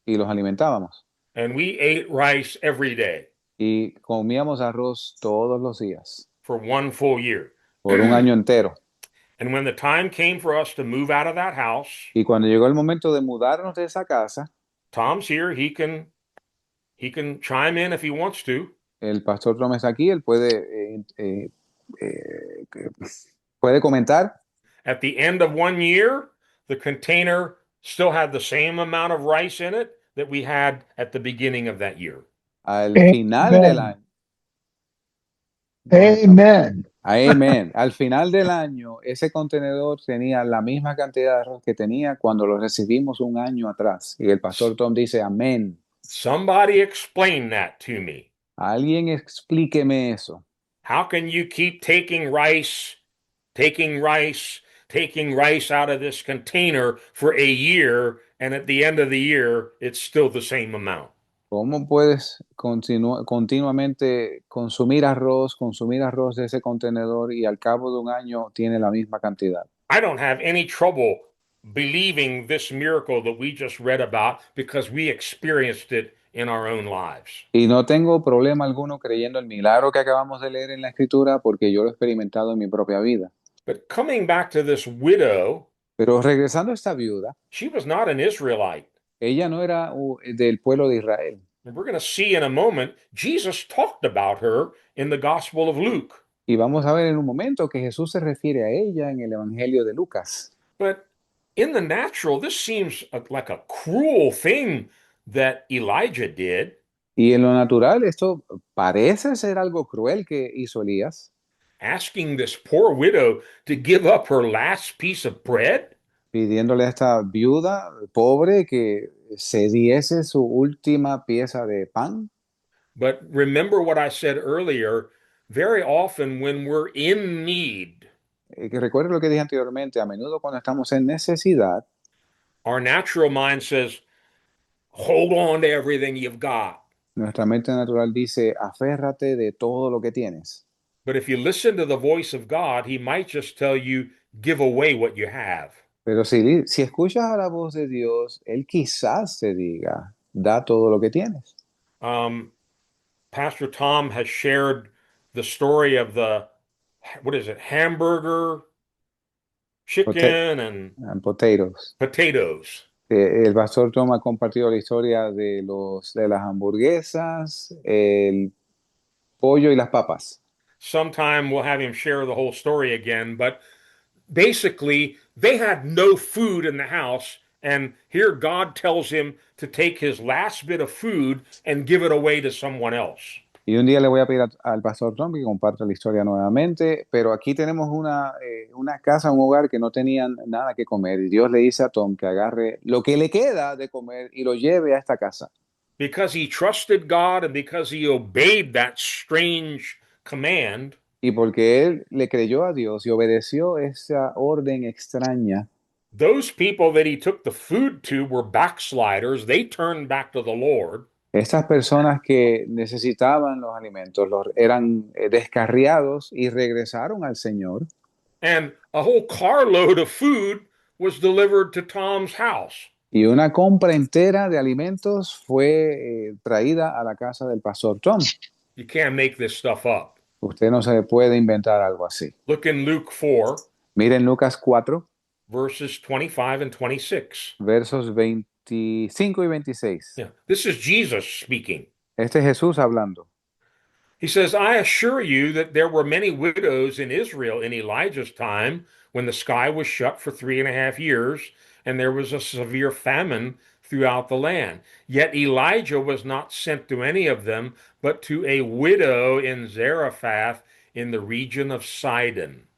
y los alimentábamos. And we ate rice every day Y comíamos arroz todos los días for 1 full year. por un año entero. And when the time came for us to move out of that house, Y cuando llegó el momento de mudarnos de esa casa, Tom's here. He can chime in if he wants to. el pastor Tom está aquí, él puede comentar. At the end of 1 year, the container still had the same amount of rice in it that we had at the beginning of that year. Al final del Amen. año, go ahead, Tom. Amen. Amén. Al final del año, ese contenedor tenía la misma cantidad de arroz que tenía cuando lo recibimos un año atrás. Y el pastor Tom dice, amén. Somebody explain that to me. Alguien explíqueme eso. How can you keep taking rice, taking rice out of this container for a year, and at the end of the year, it's still the same amount? ¿Cómo puedes continuamente consumir arroz de ese contenedor y al cabo de un año tiene la misma cantidad? I don't have any trouble believing this miracle that we just read about because we experienced it in our own lives. Y no tengo problema alguno creyendo el milagro que acabamos de leer en la escritura porque yo lo he experimentado en mi propia vida. But coming back to this widow, Pero regresando a esta viuda, she was not an Israelite. ella no era del pueblo de Israel. And we're going to see in a moment, Jesus talked about her in the Gospel of Luke. Y vamos a ver en un momento que Jesús se refiere a ella en el Evangelio de Lucas. But in the natural, this seems like a cruel thing that Elijah did. Y en lo natural, esto parece ser algo cruel que hizo Elías, Asking this poor widow to give up her last piece of bread. pidiéndole a esta viuda pobre que cediese su última pieza de pan. But remember what I said earlier, very often when we're in need, Que recuerde lo que dije anteriormente, a menudo cuando estamos en necesidad, our natural mind says, hold on to everything you've got. nuestra mente natural dice, aférrate de todo lo que tienes. But if you listen to the voice of God, He might just tell you, give away what you have. Pero si escuchas a la voz de Dios, Él quizás te diga, da todo lo que tienes. Pastor Tom has shared the story of the, what is it, hamburger, chicken, and Potatoes. potatoes. El pastor Tom ha compartido la historia de las hamburguesas, el pollo y las papas. Sometime we'll have him share the whole story again, but basically they had no food in the house, and here God tells him to take his last bit of food and give it away to someone else. Y un día le voy a pedir al pastor Tom que comparta la historia nuevamente, pero aquí tenemos una casa, un hogar que no tenían nada que comer, y Dios le dice a Tom que agarre lo que le queda de comer y lo lleve a esta casa. Because he trusted God and because he obeyed that strange command, Y porque él le creyó a Dios y obedeció esa orden extraña, those people that he took the food to were backsliders. They turned back to the Lord. estas personas que necesitaban los alimentos eran descarriados y regresaron al Señor. And a whole carload of food was delivered to Tom's house. Y una compra entera de alimentos fue traída a la casa del pastor Tom. You can't make this stuff up. Usted no se puede inventar algo así. Look in Luke 4, Miren Lucas 4, verses 25 and 26. versos 25 y 26. Yeah, this is Jesus speaking. Este es Jesús hablando. He says, I assure you that there were many widows in Israel in Elijah's time when the sky was shut for 3.5 years and there was a severe famine throughout the land. Yet Elijah was not sent to any of them, but to a widow in Zarephath in the region of Sidon.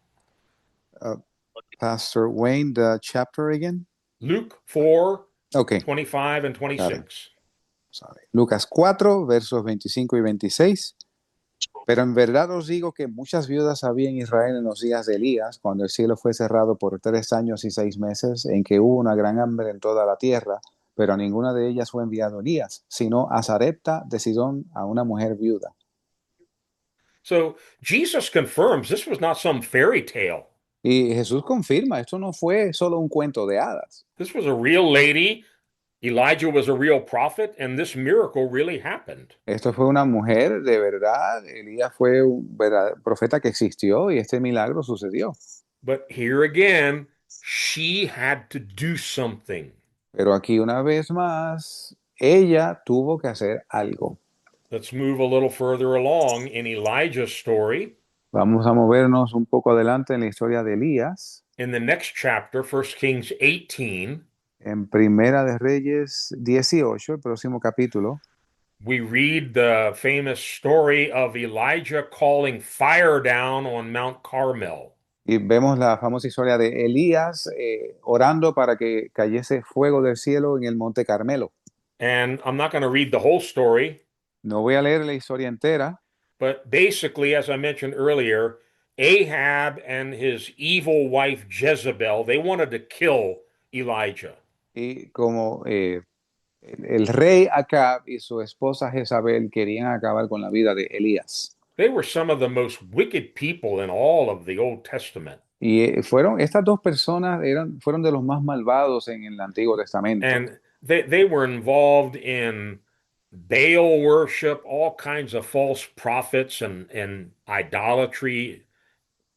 Pastor Wayne, the chapter again? Luke 4, Okay. 25 and 26. Sorry. Lucas 4, versos 25 y 26. Pero en verdad os digo que muchas viudas había en Israel en los días de Elías, cuando el cielo fue cerrado por 3 años y 6 meses, en que hubo una gran hambre en toda la tierra, pero a ninguna de ellas fue enviado Elías, sino a Sarepta de Sidón, a una mujer viuda. So Jesus confirms this was not some fairy tale. Y Jesús confirma, esto no fue solo un cuento de hadas. This was a real lady. Elijah was a real prophet, and this miracle really happened. Esto fue una mujer de verdad. Elías fue un profeta que existió y este milagro sucedió. But here again, she had to do something. Pero aquí una vez más, ella tuvo que hacer algo. Let's move a little further along in Elijah's story. Vamos a movernos un poco adelante en la historia de Elías. In the next chapter, 1 Kings 18, En Primera de Reyes 18, el próximo capítulo, we read the famous story of Elijah calling fire down on Mount Carmel. y vemos la famosa historia de Elías orando para que cayese fuego del cielo en el Monte Carmelo. And I'm not going to read the whole story, No voy a leer la historia entera, but basically, as I mentioned earlier, Ahab and his evil wife Jezebel, they wanted to kill Elijah. y como el rey Acab y su esposa Jezabel querían acabar con la vida de Elías. They were some of the most wicked people in all of the Old Testament. Y estas dos personas fueron de los más malvados en el Antiguo Testamento. And they were involved in Baal worship, all kinds of false prophets and idolatry.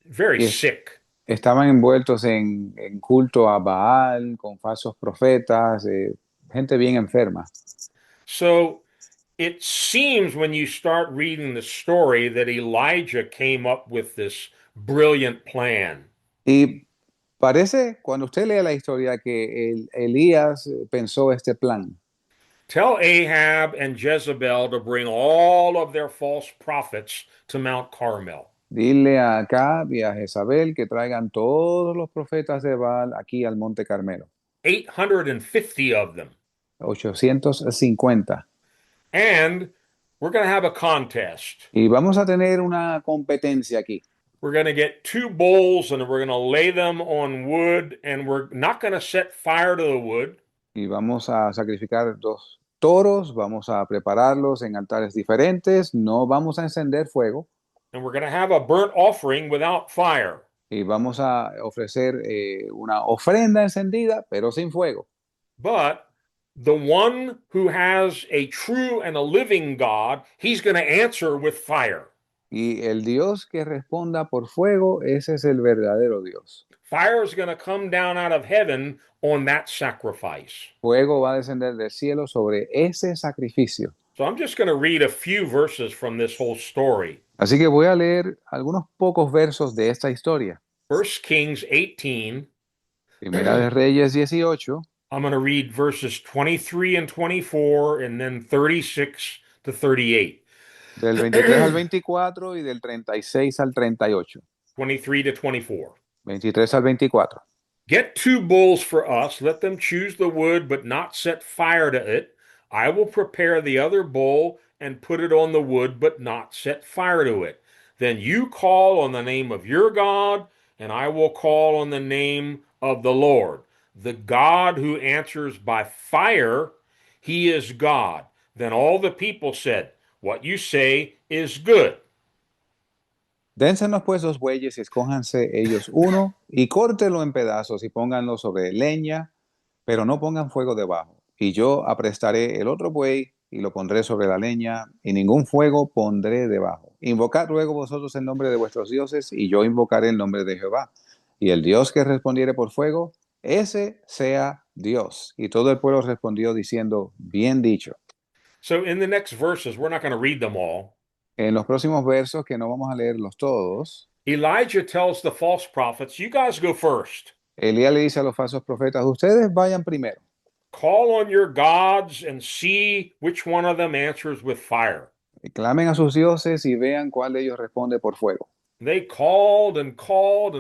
Very Y sick. estaban envueltos en culto a Baal, con falsos profetas, gente bien enferma. So it seems when you start reading the story that Elijah came up with this brilliant plan. Y parece, cuando usted lee la historia, que Elías pensó este plan. Tell Ahab and Jezebel to bring all of their false prophets to Mount Carmel. Dile a Acab y a Jezabel que traigan todos los profetas de Baal aquí al Monte Carmelo. 850 of them. 850. And we're going to have a contest. Y vamos a tener una competencia aquí. We're going to get two bulls and we're going to lay them on wood, and we're not going to set fire to the wood. Y vamos a sacrificar dos toros, vamos a prepararlos en altares diferentes, no vamos a encender fuego. And we're going to have a burnt offering without fire. Y vamos a ofrecer una ofrenda encendida, pero sin fuego. But the one who has a true and a living God, he's going to answer with fire. Y el Dios que responda por fuego, ese es el verdadero Dios. Fire is going to come down out of heaven on that sacrifice. Fuego va a descender del cielo sobre ese sacrificio. So I'm just going to read a few verses from this whole story. Así que voy a leer algunos pocos versos de esta historia. 1 Kings 18. Primera de Reyes 18. I'm going to read verses 23 and 24 and then 36 to 38. Del 23 al 24 y del 36 al 38. 23 to 24. 23 al 24. Get two bulls for us. Let them choose the wood, but not set fire to it. I will prepare the other bull and put it on the wood, but not set fire to it. Then you call on the name of your God, and I will call on the name of the Lord. The God who answers by fire, he is God. Then all the people said, what you say is good. Dénsenos pues dos bueyes y escójanse ellos uno y córtelo en pedazos y pónganlo sobre leña, pero no pongan fuego debajo. Y yo aprestaré el otro buey y lo pondré sobre la leña y ningún fuego pondré debajo. Invocad luego vosotros el nombre de vuestros dioses y yo invocaré el nombre de Jehová. Y el Dios que respondiere por fuego, ese sea Dios. Y todo el pueblo respondió diciendo, bien dicho. So in the next verses, we're not going to read them all. En los próximos versos, que no vamos a leerlos todos, Elijah tells the false prophets, you guys go first. Elías le dice a los falsos profetas, ustedes vayan primero. Call on your gods and see which one of them answers with fire. Clamen a sus dioses y vean cuál de ellos responde por fuego. They called and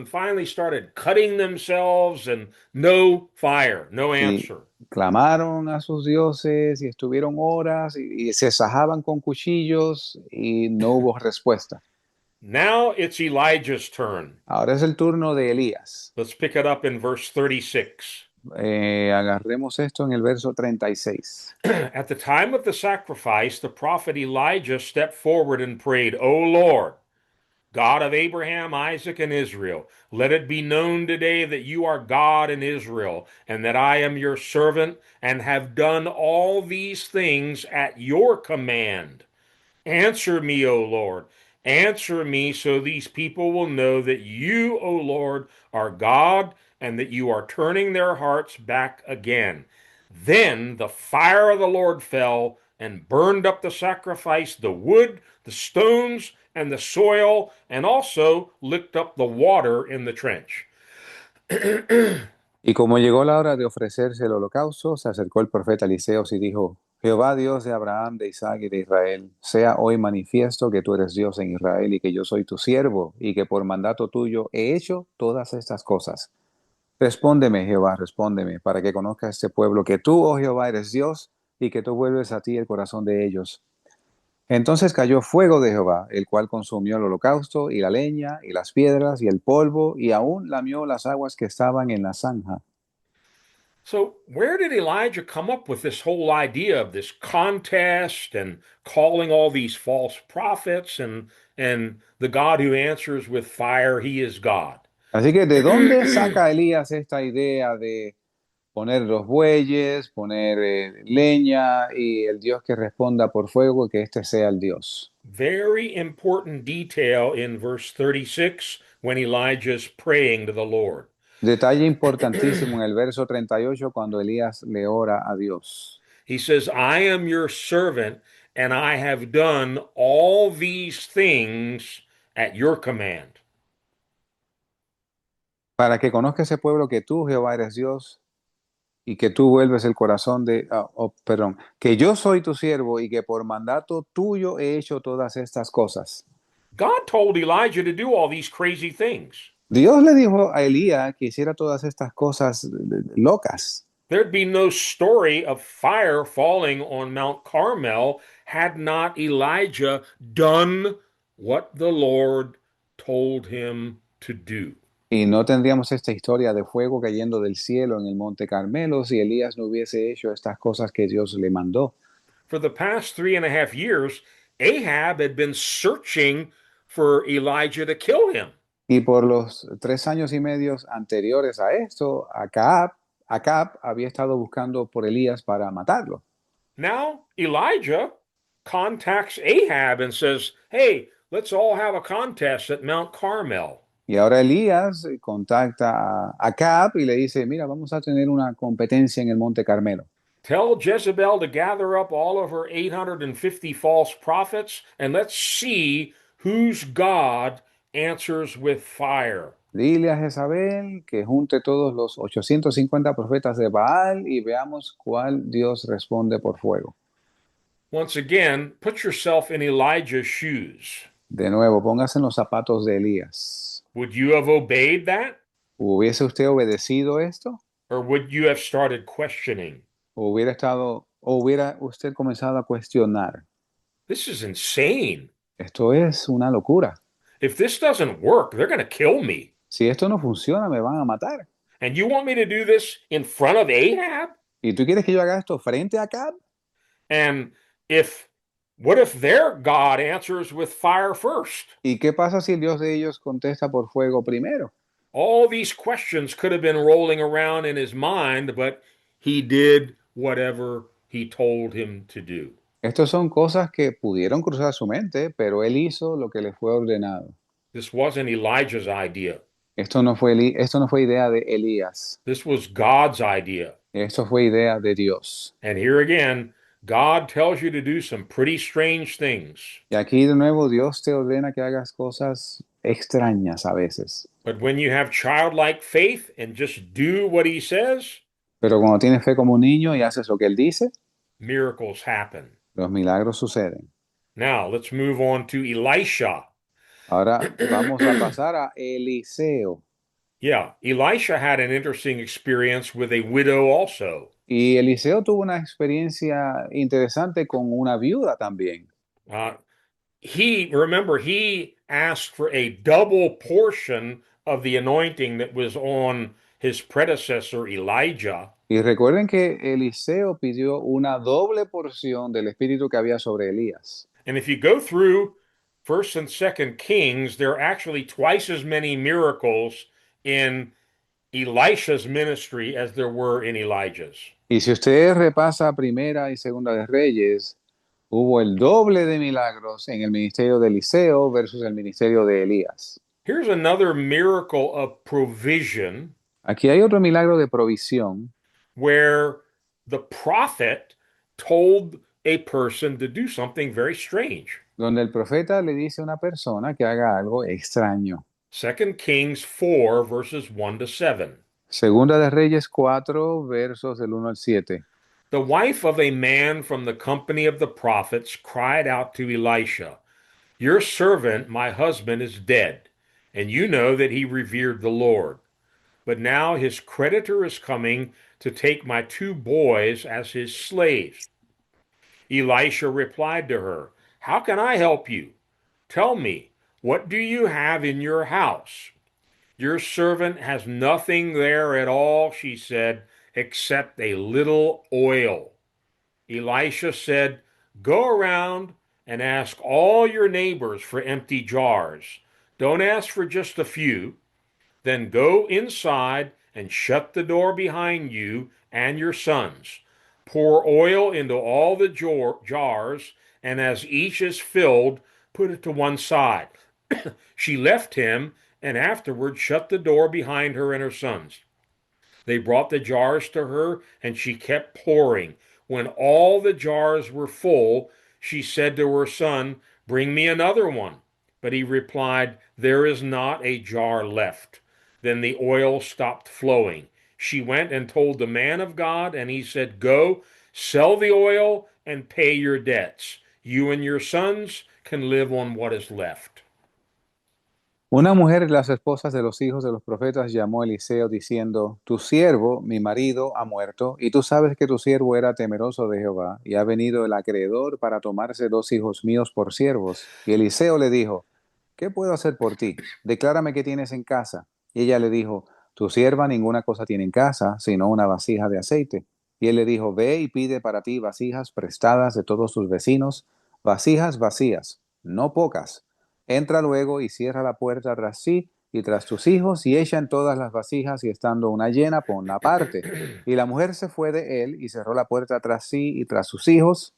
finally started cutting themselves, and no fire, no answer. Clamaron a sus dioses y estuvieron horas y se sajaban con cuchillos y no hubo respuesta. Now it's Elijah's turn. Ahora es el turno de Elías. Let's pick it up in verse 36. Agarremos esto en el verso 36. At the time of the sacrifice, the prophet Elijah stepped forward and prayed, O Lord, God of Abraham, Isaac, and Israel, let it be known today that you are God in Israel, and that I am your servant, and have done all these things at your command. Answer me, O Lord. Answer me so these people will know that you, O Lord, are God, and that you are turning their hearts back again. Then the fire of the Lord fell and burned up the sacrifice, the wood, the stones, and the soil, and also licked up the water in the trench. Y como llegó la hora de ofrecerse el holocausto, se acercó el profeta Eliseo y dijo, Jehová Dios de Abraham, de Isaac y de Israel, sea hoy manifiesto que tú eres Dios en Israel y que yo soy tu siervo y que por mandato tuyo he hecho todas estas cosas. Respóndeme, Jehová, respóndeme, para que conozca este pueblo que tú, oh Jehová, eres Dios y que tú vuelves a ti el corazón de ellos. Entonces cayó fuego de Jehová, el cual consumió el holocausto y la leña y las piedras y el polvo y aún lamió las aguas que estaban en la zanja. So, where did Elijah come up with this whole idea of this contest and calling all these false prophets and the God who answers with fire, he is God? Así que, ¿de dónde saca Elías esta idea de poner los bueyes, poner leña y el Dios que responda por fuego, que este sea el Dios? Very important detail in verse 36 when Elijah's praying to the Lord. Detalle importantísimo en el verso 38 cuando Elías le ora a Dios. He says, I am your servant, and I have done all these things at your command. Para que conozca ese pueblo que tú, Jehová, eres Dios y que tú vuelves el corazón de, perdón, que yo soy tu siervo y que por mandato tuyo he hecho todas estas cosas. God told Elijah to do all these crazy things. Dios le dijo a Elías que hiciera todas estas cosas locas. There'd be no story of fire falling on Mount Carmel had not Elijah done what the Lord told him to do. Y no tendríamos esta historia de fuego cayendo del cielo en el monte Carmelo si Elías no hubiese hecho estas cosas que Dios le mandó. For the past 3.5 years, Ahab had been searching for Elijah to kill him. Y por los 3 años y medio anteriores a esto, Acab había estado buscando por Elías para matarlo. Now Elijah contacts Ahab and says, Hey, let's all have a contest at Mount Carmel. Y ahora Elías contacta a Acab y le dice, mira, vamos a tener una competencia en el monte Carmelo. Tell Jezebel to gather up all of her 850 false prophets and let's see whose God answers with fire. Dile a Jezabel que junte todos los 850 profetas de Baal y veamos cuál Dios responde por fuego. Once again, put yourself in Elijah's shoes. De nuevo, póngase en los zapatos de Elías. Would you have obeyed that? ¿Hubiese usted obedecido esto? Or would you have started questioning? ¿O hubiera usted comenzado a cuestionar? This is insane. Esto es una locura. If this doesn't work, they're going to kill me. Si esto no funciona, me van a matar. And you want me to do this in front of Ahab? ¿Y tú quieres que yo haga esto frente a Acab? And if what if their God answers with fire first? ¿Y qué pasa si el Dios de ellos contesta por fuego primero? All these questions could have been rolling around in his mind, but he did whatever he told him to do. Estas son cosas que pudieron cruzar su mente, pero él hizo lo que le fue ordenado. This wasn't Elijah's idea. Esto no fue idea de Elías. This was God's idea. Esto fue idea de Dios. And here again, God tells you to do some pretty strange things. Y aquí de nuevo Dios te ordena que hagas cosas extrañas a veces. But when you have childlike faith and just do what he says, Pero cuando tienes fe como un niño y haces lo que él dice, miracles happen. los milagros suceden. Now, let's move on to Elisha. Ahora vamos a pasar a Eliseo. Yeah, Elisha had an interesting experience with a widow also. Y Eliseo tuvo una experiencia interesante con una viuda también. Remember, he asked for a double portion of the anointing that was on his predecessor, Elijah. Y recuerden que Eliseo pidió una doble porción del espíritu que había sobre Elías. And if you go through First and Second Kings, there are actually twice as many miracles in Elisha's ministry as there were in Elijah's. Y si usted repasa Primera y Segunda de Reyes, hubo el doble de milagros en el ministerio de Eliseo versus el ministerio de Elías. Here's another miracle of provision. Aquí hay otro milagro de provisión. Where the prophet told a person to do something very strange. Donde el profeta le dice a una persona que haga algo extraño. 2 Kings 4, verses 1 to 7. Segunda de Reyes 4, versos del 1 al 7. The wife of a man from the company of the prophets cried out to Elisha, your servant, my husband, is dead, and you know that he revered the Lord. But now his creditor is coming to take my two boys as his slaves. Elisha replied to her, how can I help you? Tell me, what do you have in your house? Your servant has nothing there at all, she said, except a little oil. Elisha said, go around and ask all your neighbors for empty jars. Don't ask for just a few. Then go inside and shut the door behind you and your sons. Pour oil into all the jars, and as each is filled, put it to one side. She left him and afterward shut the door behind her and her sons. They brought the jars to her, and she kept pouring. When all the jars were full, she said to her son, bring me another one. But he replied, there is not a jar left. Then the oil stopped flowing. She went and told the man of God, and he said, go, sell the oil and pay your debts. You and your sons can live on what is left. Una mujer de las esposas de los hijos de los profetas llamó a Eliseo diciendo, tu siervo, mi marido, ha muerto, y tú sabes que tu siervo era temeroso de Jehová, y ha venido el acreedor para tomarse dos hijos míos por siervos. Y Eliseo le dijo, ¿qué puedo hacer por ti? Declárame qué tienes en casa. Y ella le dijo, tu sierva ninguna cosa tiene en casa, sino una vasija de aceite. Y él le dijo, ve y pide para ti vasijas prestadas de todos tus vecinos, vasijas vacías, no pocas. Entra luego y cierra la puerta tras sí y tras tus hijos y echa en todas las vasijas y estando una llena, ponla aparte. Y la mujer se fue de él y cerró la puerta tras sí y tras sus hijos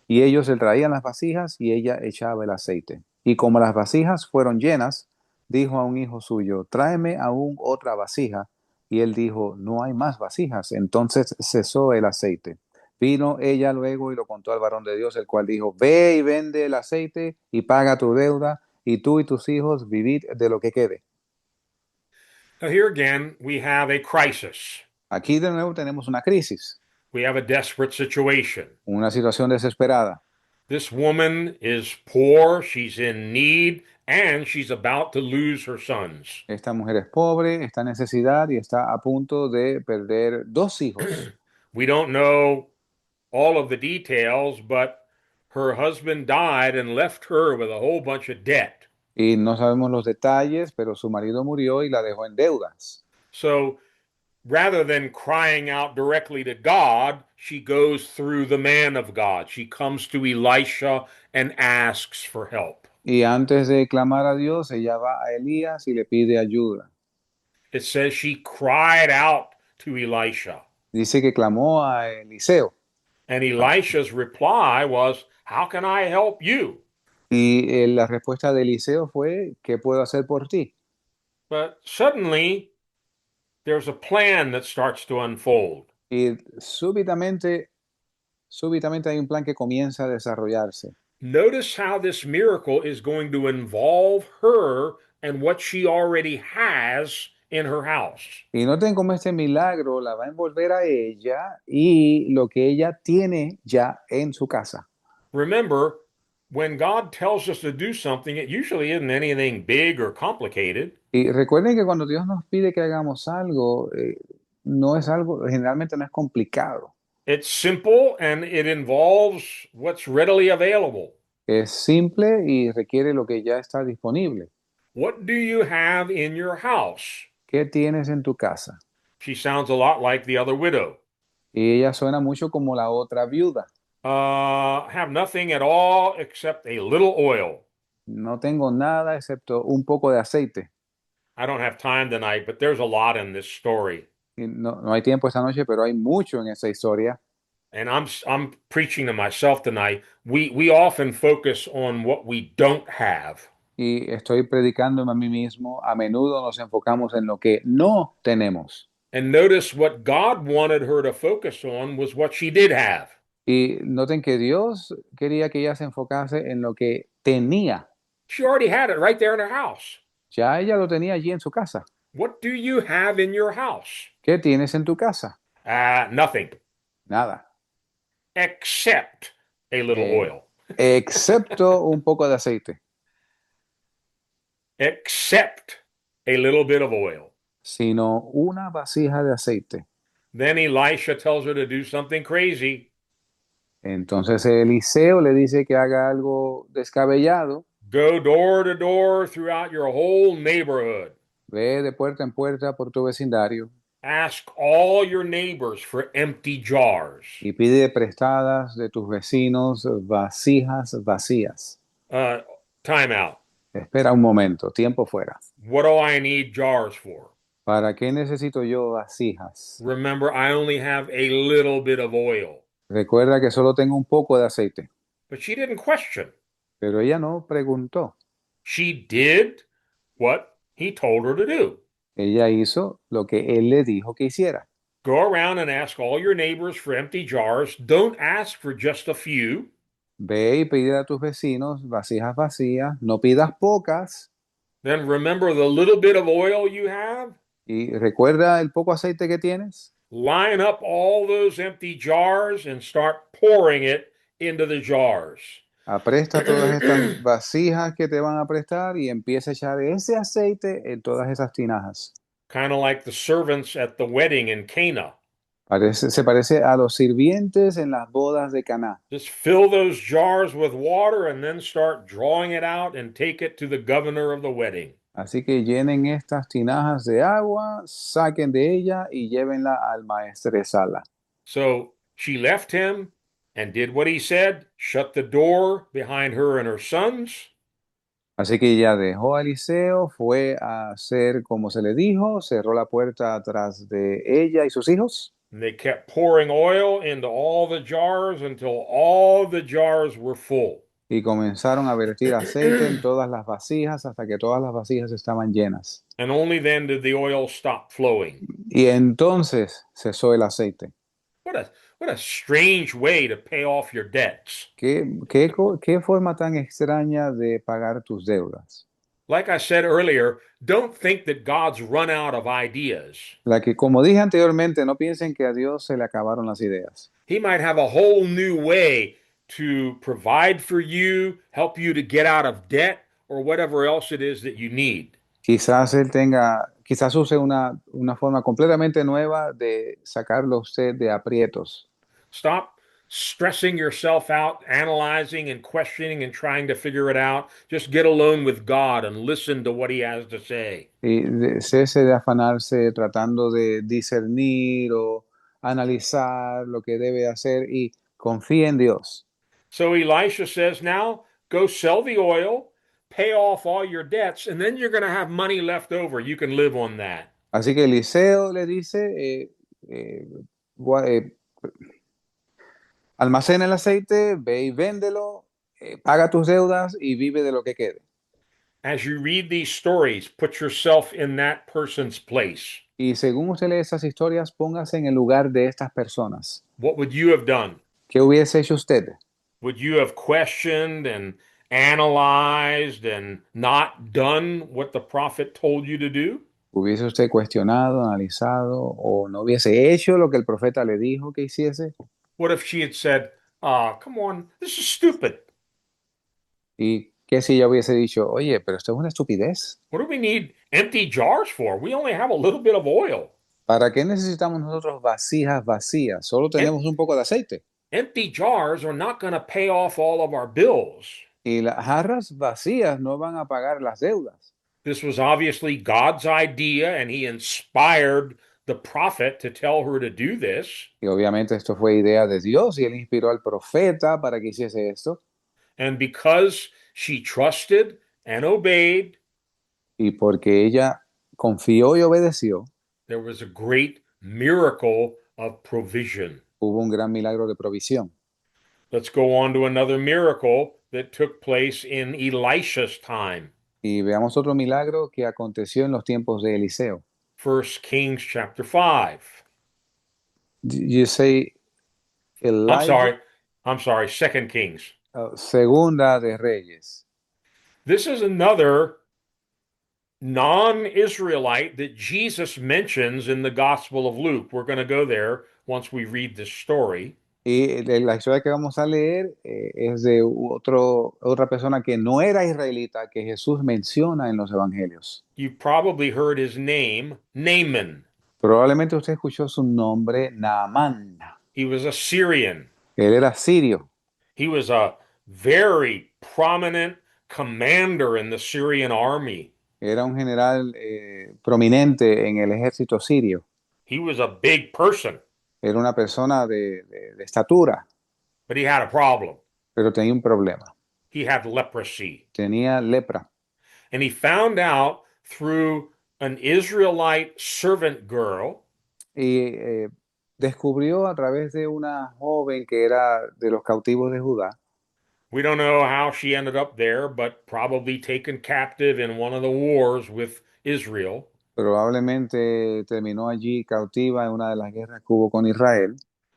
y ellos le traían las vasijas y ella echaba el aceite. Y como las vasijas fueron llenas, dijo a un hijo suyo, tráeme aún otra vasija. Y él dijo, no hay más vasijas. Entonces cesó el aceite. Vino ella luego y lo contó al varón de Dios, el cual dijo, ve y vende el aceite y paga tu deuda, y tú y tus hijos vivid de lo que quede. Now, here again, we have a crisis. Aquí de nuevo tenemos una crisis, We have a desperate situation. una situación desesperada. This woman is poor, she's in need, and she's about to lose her sons. Esta mujer es pobre, está en necesidad y está a punto de perder dos hijos. We don't know all of the details, but her husband died and left her with a whole bunch of debt. Y no sabemos los detalles, pero su marido murió y la dejó en deudas. So rather than crying out directly to God, she goes through the man of God. She comes to Elisha and asks for help. Y antes de clamar a Dios, ella va a Elías y le pide ayuda. It says she cried out to Elisha. Dice que clamó a Eliseo. And Elisha's reply was, how can I help you? Y la respuesta de Eliseo fue, ¿qué puedo hacer por ti? But suddenly, there's a plan that starts to unfold. Y súbitamente hay un plan que comienza a desarrollarse. Notice how this miracle is going to involve her and what she already has in her house. Y noten cómo este milagro la va a envolver a ella y lo que ella tiene ya en su casa. Remember, when God tells us to do something, it usually isn't anything big or complicated. Y recuerden que cuando Dios nos pide que hagamos algo, no es algo, generalmente no es complicado. It's simple and it involves what's readily available. Es simple y requiere lo que ya está disponible. What do you have in your house? ¿Qué tienes en tu casa? She sounds a lot like the other widow. Y ella suena mucho como la otra viuda. Have nothing at all except a little oil. No tengo nada excepto un poco de aceite. I don't have time tonight, but there's a lot in this story. Y no hay tiempo esta noche, pero hay mucho en esa historia. And I'm preaching to myself tonight. We often focus on what we don't have. Y estoy predicándome a mí mismo. A menudo nos enfocamos en lo que no tenemos. And notice what God wanted her to focus on was what she did have. Y noten que Dios quería que ella se enfocase en lo que tenía. She already had it right there in her house. Ya ella lo tenía allí en su casa. What do you have in your house? ¿Qué tienes en tu casa? Nothing, Nada, except a little eh, oil. excepto un poco de aceite, Except a little bit of oil. sino una vasija de aceite. Then Elisha tells her to do something crazy. Entonces Eliseo le dice que haga algo descabellado. Go door to door throughout your whole neighborhood. Ve de puerta en puerta por tu vecindario Ask all your neighbors for empty jars. y pide prestadas de tus vecinos vasijas vacías. Uh, Time out. Espera un momento, tiempo fuera. What do I need jars for? ¿Para qué necesito yo vasijas? Remember, I only have a little bit of oil. Recuerda que solo tengo un poco de aceite. But she didn't question. Pero ella no preguntó. She did what he told her to do. Ella hizo lo que él le dijo que hiciera. Go around and ask all your neighbors for empty jars. Don't ask for just a few. Ve y pide a tus vecinos vasijas vacías, no pidas pocas. Then remember the little bit of oil you have. Y recuerda el poco aceite que tienes. Line up all those empty jars and start pouring it into the jars. Apresta todas estas vasijas que te van a prestar y empieza a echar ese aceite en todas esas tinajas. Kind of like the servants at the wedding in Cana. Se parece a los sirvientes en las bodas de Caná. Just fill those jars with water and then start drawing it out and take it to the governor of the wedding. Así que llenen estas tinajas de agua, saquen de ella y llévenla al maestresala. So she left him and did what he said, shut the door behind her and her sons. Así que ella dejó a Eliseo, fue a hacer como se le dijo, cerró la puerta atrás de ella y sus hijos. And they kept pouring oil into all the jars until all the jars were full. Y comenzaron a vertir aceite en todas las vasijas hasta que todas las vasijas estaban llenas. And only then did the oil stop flowing. Y entonces cesó el aceite. What a strange way to pay off your debts. ¿Qué forma tan extraña de pagar tus deudas? Like I said earlier, don't think that God's run out of ideas. La que, como dije anteriormente, no piensen que a Dios se le acabaron las ideas. He might have a whole new way to provide for you, help you to get out of debt, or whatever else it is that you need. Quizás use una forma completamente nueva de sacarlo a usted de aprietos. Stop stressing yourself out, analyzing and questioning and trying to figure it out. Just get alone with God and listen to what He has to say. Y cese de afanarse tratando de discernir o analizar lo que debe hacer y confíe en Dios. So Elisha says, now go sell the oil, pay off all your debts, and then you're going to have money left over. You can live on that. Así que Eliseo le dice, almacena el aceite, ve y véndelo, paga tus deudas y vive de lo que quede. As you read these stories, put yourself in that person's place. Y según usted lee esas historias, póngase en el lugar de estas personas. What would you have done? ¿Qué hubiese hecho usted? Would you have questioned and analyzed and not done what the prophet told you to do? ¿Hubiese usted cuestionado, analizado o no hubiese hecho lo que el profeta le dijo que hiciese? What if she had said, come on, this is stupid. ¿Y qué si ella hubiese dicho, oye, pero esto es una estupidez? What do we need empty jars for? We only have a little bit of oil. ¿Para qué necesitamos nosotros vasijas vacías? Solo tenemos un poco de aceite. Empty jars are not going to pay off all of our bills. Y las jarras vacías no van a pagar las deudas. This was obviously God's idea, and He inspired the prophet to tell her to do this. Y obviamente esto fue idea de Dios y él inspiró al profeta para que hiciese esto. And because she trusted and obeyed, Y porque ella confió y obedeció, there was a great miracle of provision. hubo un gran milagro de provisión. Let's go on to another miracle that took place in Elisha's time. Y veamos otro milagro que aconteció en los tiempos de Eliseo. 1 Kings chapter 5. You say Elijah, I'm sorry, 2 Kings. Segunda de Reyes. This is another non-Israelite that Jesus mentions in the Gospel of Luke. We're going to go there once we read this story. Y la historia que vamos a leer es de otra persona que no era israelita, que Jesús menciona en los evangelios. You've probably heard his name, Naaman. Probablemente usted escuchó su nombre, Naamán. He was a Syrian. Él era sirio, He was a very prominent commander in the Syrian army. era un general prominente en el ejército sirio, He was a big person, era una persona de estatura, but he had a problem. pero tenía un problema, He had leprosy. tenía lepra. And he found out through an Israelite servant girl. Y descubrió a través de una joven que era de los cautivos de Judá. We don't know how she ended up there, but probably taken captive in one of the wars with Israel. Probablemente terminó allí cautiva en una de las guerras que hubo con Israel.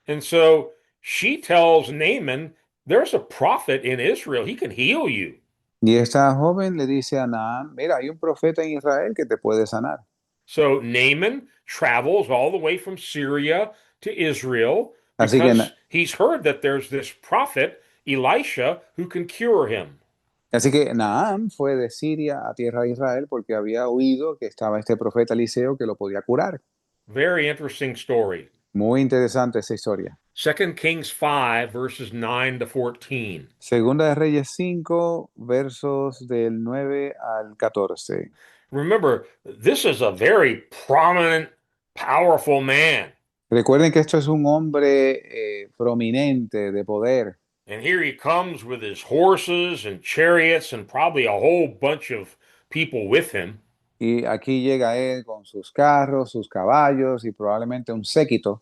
And so she tells Naaman, there's a prophet in Israel. He can heal you. Y esta joven le dice a Naam, mira, hay un profeta en Israel que te puede sanar. So Naaman travels all the way from Syria to Israel Así que, because he's heard that there's this prophet, Elisha, who can cure him. así que Naam fue de Siria a tierra de Israel porque había oído que estaba este profeta Eliseo que lo podía curar. Very interesting story. Muy interesante esa historia. 2 Kings 5, verses 9 to 14. Segunda de Reyes 5, versos del 9 al 14. Remember, this is a very prominent, powerful man. Recuerden que esto es un hombre prominente de poder. And here he comes with his horses and chariots and probably a whole bunch of people with him. Y aquí llega él con sus carros, sus caballos y probablemente un séquito.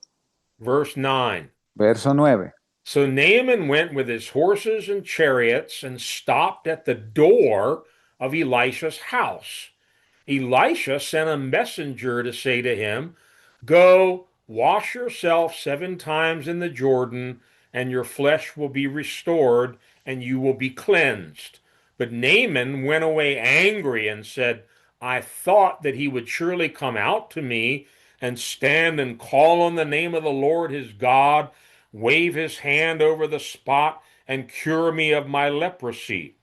Verse 9. Verso 9. So Naaman went with his horses and chariots and stopped at the door of Elisha's house. Elisha sent a messenger to say to him, go, wash yourself 7 times in the Jordan, and your flesh will be restored, and you will be cleansed. But Naaman went away angry and said, I thought that he would surely come out to me and stand and call on the name of the Lord his God, wave his hand over the spot, and cure me of my leprosy.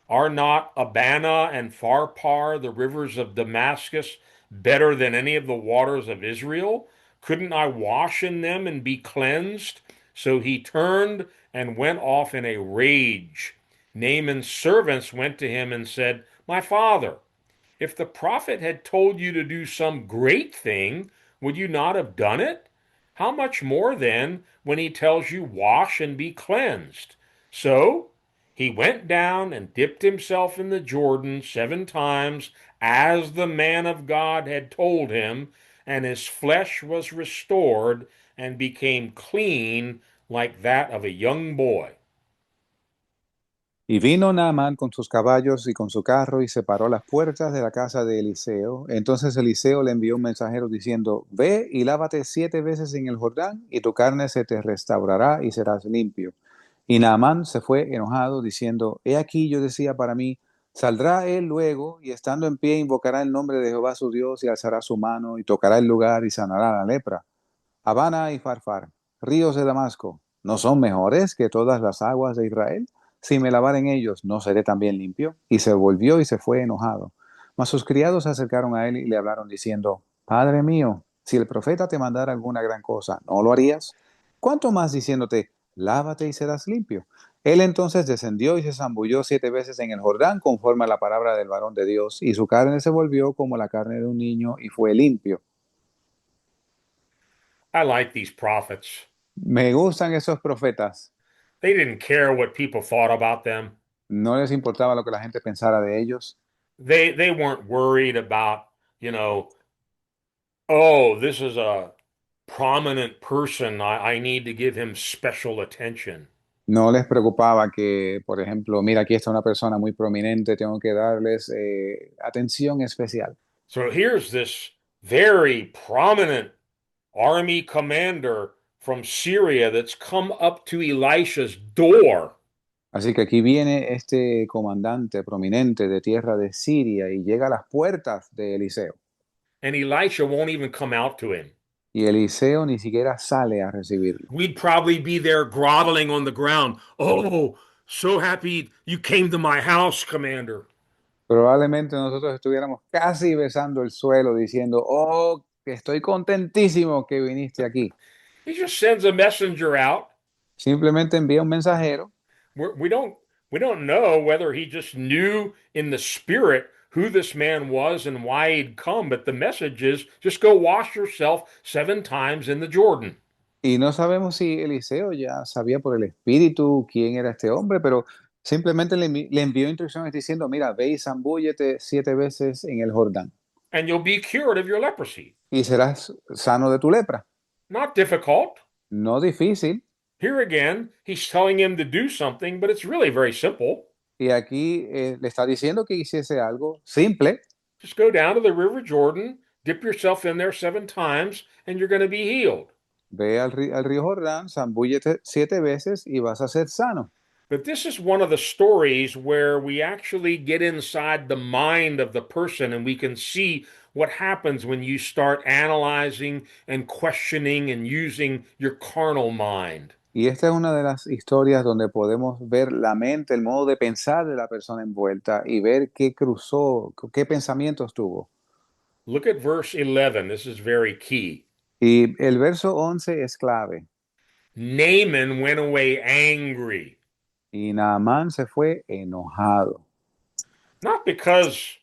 Are not Abana and Pharpar, the rivers of Damascus, better than any of the waters of Israel? Couldn't I wash in them and be cleansed? So he turned and went off in a rage. Naaman's servants went to him and said, my father, if the prophet had told you to do some great thing, would you not have done it? How much more then when he tells you, wash and be cleansed? So he went down and dipped himself in the Jordan 7 times, as the man of God had told him, and his flesh was restored and became clean like that of a young boy. Y vino Naamán con sus caballos y con su carro y se paró a las puertas de la casa de Eliseo. Entonces Eliseo le envió un mensajero diciendo, ve y lávate 7 veces en el Jordán y tu carne se te restaurará y serás limpio. Y Naamán se fue enojado diciendo, he aquí yo decía para mí, saldrá él luego y estando en pie invocará el nombre de Jehová su Dios y alzará su mano y tocará el lugar y sanará la lepra. Habana y Farfar, ríos de Damasco, ¿no son mejores que todas las aguas de Israel? Si me lavar en ellos, ¿no seré también limpio? Y se volvió y se fue enojado. Mas sus criados se acercaron a él y le hablaron diciendo, Padre mío, si el profeta te mandara alguna gran cosa, ¿no lo harías? ¿Cuánto más diciéndote, lávate y serás limpio? Él entonces descendió y se zambulló 7 veces en el Jordán conforme a la palabra del varón de Dios, y su carne se volvió como la carne de un niño y fue limpio. I like these prophets. Me gustan esos profetas. They didn't care what people thought about them. No les importaba lo que la gente pensara de ellos. They weren't worried about, you know, oh, this is a prominent person. I need to give him special attention. No les preocupaba que, por ejemplo, mira, aquí está una persona muy prominente, tengo que darles atención especial. So here's this very prominent army commander from Syria that's come up to Elisha's door. Así que aquí viene este comandante prominente de tierra de Siria y llega a las puertas de Eliseo. And Elisha won't even come out to him. Y Eliseo ni siquiera sale a recibirlo. We'd probably be there groveling on the ground. Oh, so happy you came to my house, Commander. Probablemente nosotros estuviéramos casi besando el suelo diciendo, oh, que estoy contentísimo que viniste aquí. He just sends a messenger out. Simplemente envía un mensajero. We're, we don't we don't know whether he just knew in the spirit who this man was and why he'd come, but the message is just go wash yourself 7 times in the Jordan. Y no sabemos si Eliseo ya sabía por el espíritu quién era este hombre, pero simplemente le envió instrucciones diciendo, mira, ve y zambúllete 7 veces en el Jordán And you'll be cured of your leprosy. y serás sano de tu lepra. Not difficult. No difícil. Here again, he's telling him to do something, but it's really very simple. Y aquí le está diciendo que hiciese algo simple. Just go down to the River Jordan, dip yourself in there 7 times, and you're going to be healed. Ve al río Jordán, zambúllete 7 veces y vas a ser sano. But this is one of the stories where we actually get inside the mind of the person and we can see what happens when you start analyzing and questioning and using your carnal mind. Y esta es una de las historias donde podemos ver la mente, el modo de pensar de la persona envuelta y ver qué cruzó, qué pensamientos tuvo. Look at verse 11. This is very key. Y el verso 11 es clave. Naaman went away angry, Y Naamán se fue enojado. not because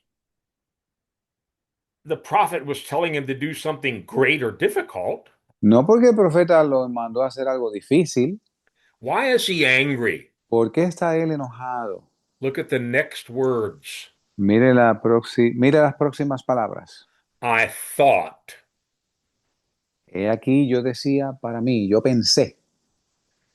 the prophet was telling him to do something great or difficult. No porque el profeta lo mandó a hacer algo difícil. Why is he angry? ¿Por qué está él enojado? Look at the next words. Mire las próximas palabras. I thought. He aquí yo decía para mí, yo pensé,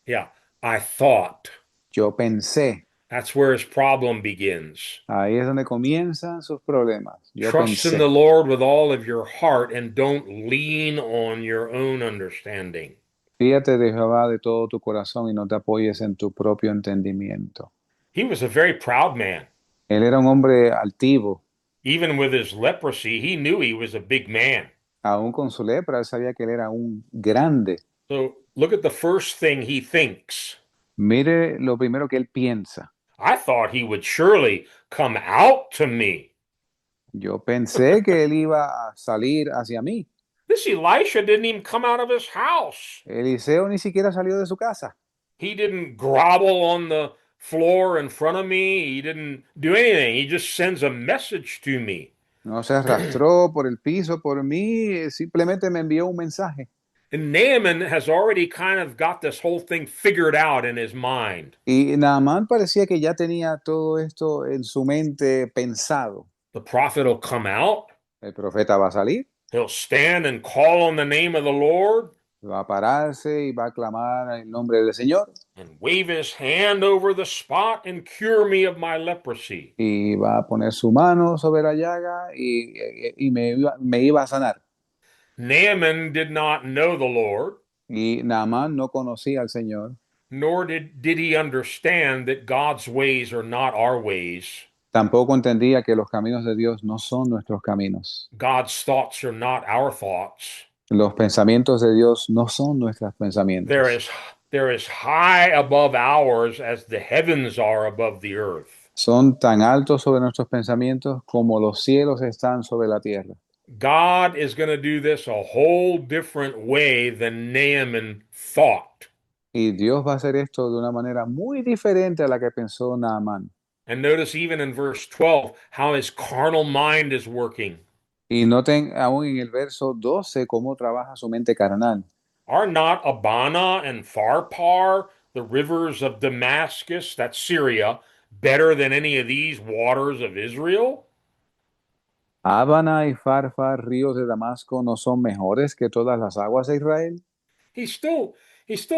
Yeah, I thought. yo pensé. That's where his problem begins. Ahí es donde comienzan sus problemas. Yo Trust in the pensé. Lord with all of your heart and don't lean on your own understanding. Fíjate de Jehová de todo tu corazón y no te apoyes en tu propio entendimiento. He was a very proud man. Él era un hombre altivo. Even with his leprosy, he knew he was a big man. Aún con su lepra, él sabía que él era un grande. So look at the first thing he thinks. Mire lo primero que él piensa. I thought he would surely come out to me. Yo pensé que él iba a salir hacia mí. This Elisha didn't even come out of his house. Eliseo ni siquiera salió de su casa. He didn't grovel on the floor in front of me. He didn't do anything. He just sends a message to me. No se arrastró por el piso por mí, simplemente me envió un mensaje. And Naaman has already kind of got this whole thing figured out in his mind. Y Naamán parecía que ya tenía todo esto en su mente pensado. The prophet will come out. El profeta va a salir, He'll stand and call on the name of the Lord va a pararse y va a clamar el nombre del Señor and wave his hand over the spot and cure me of my leprosy. y va a poner su mano sobre la llaga y me iba a sanar. Naaman did not know the Lord, Y Naamán no conocía al Señor, nor did he understand that God's ways are not our ways. tampoco entendía que los caminos de Dios no son nuestros caminos. God's thoughts are not our thoughts. Los pensamientos de Dios no son nuestros pensamientos. They're as high above ours as the heavens are above the earth. Son tan altos sobre nuestros pensamientos como los cielos están sobre la tierra. God is going to do this a whole different way than Naaman thought. Y Dios va a hacer esto de una manera muy diferente a la que pensó Naamán. And notice even in verse 12 how his carnal mind is working. Y noten aún en el verso 12 cómo trabaja su mente carnal. Are not Abana and Pharpar, the rivers of Damascus, that's Syria, better than any of these waters of Israel? Abana y Farfar, ríos de Damasco, ¿no son mejores que todas las aguas de Israel? He's still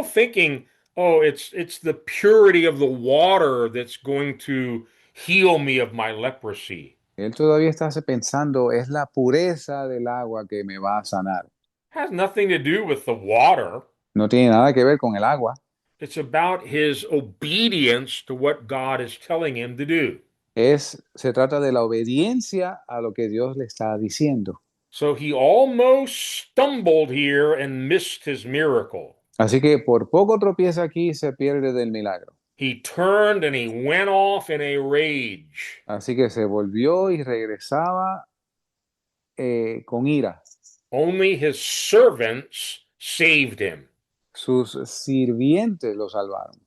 thinking, oh, it's the purity of the water that's going to heal me of my leprosy. Él todavía está pensando, es la pureza del agua que me va a sanar. Has nothing to do with the water. No tiene nada que ver con el agua. It's about his obedience to what God is telling him to do. Se trata de la obediencia a lo que Dios le está diciendo. So he almost stumbled here and missed his miracle. Así que por poco tropieza aquí y se pierde del milagro. He turned and he went off in a rage. Así que se volvió y regresaba con ira. Only his servants saved him. Sus sirvientes lo salvaron.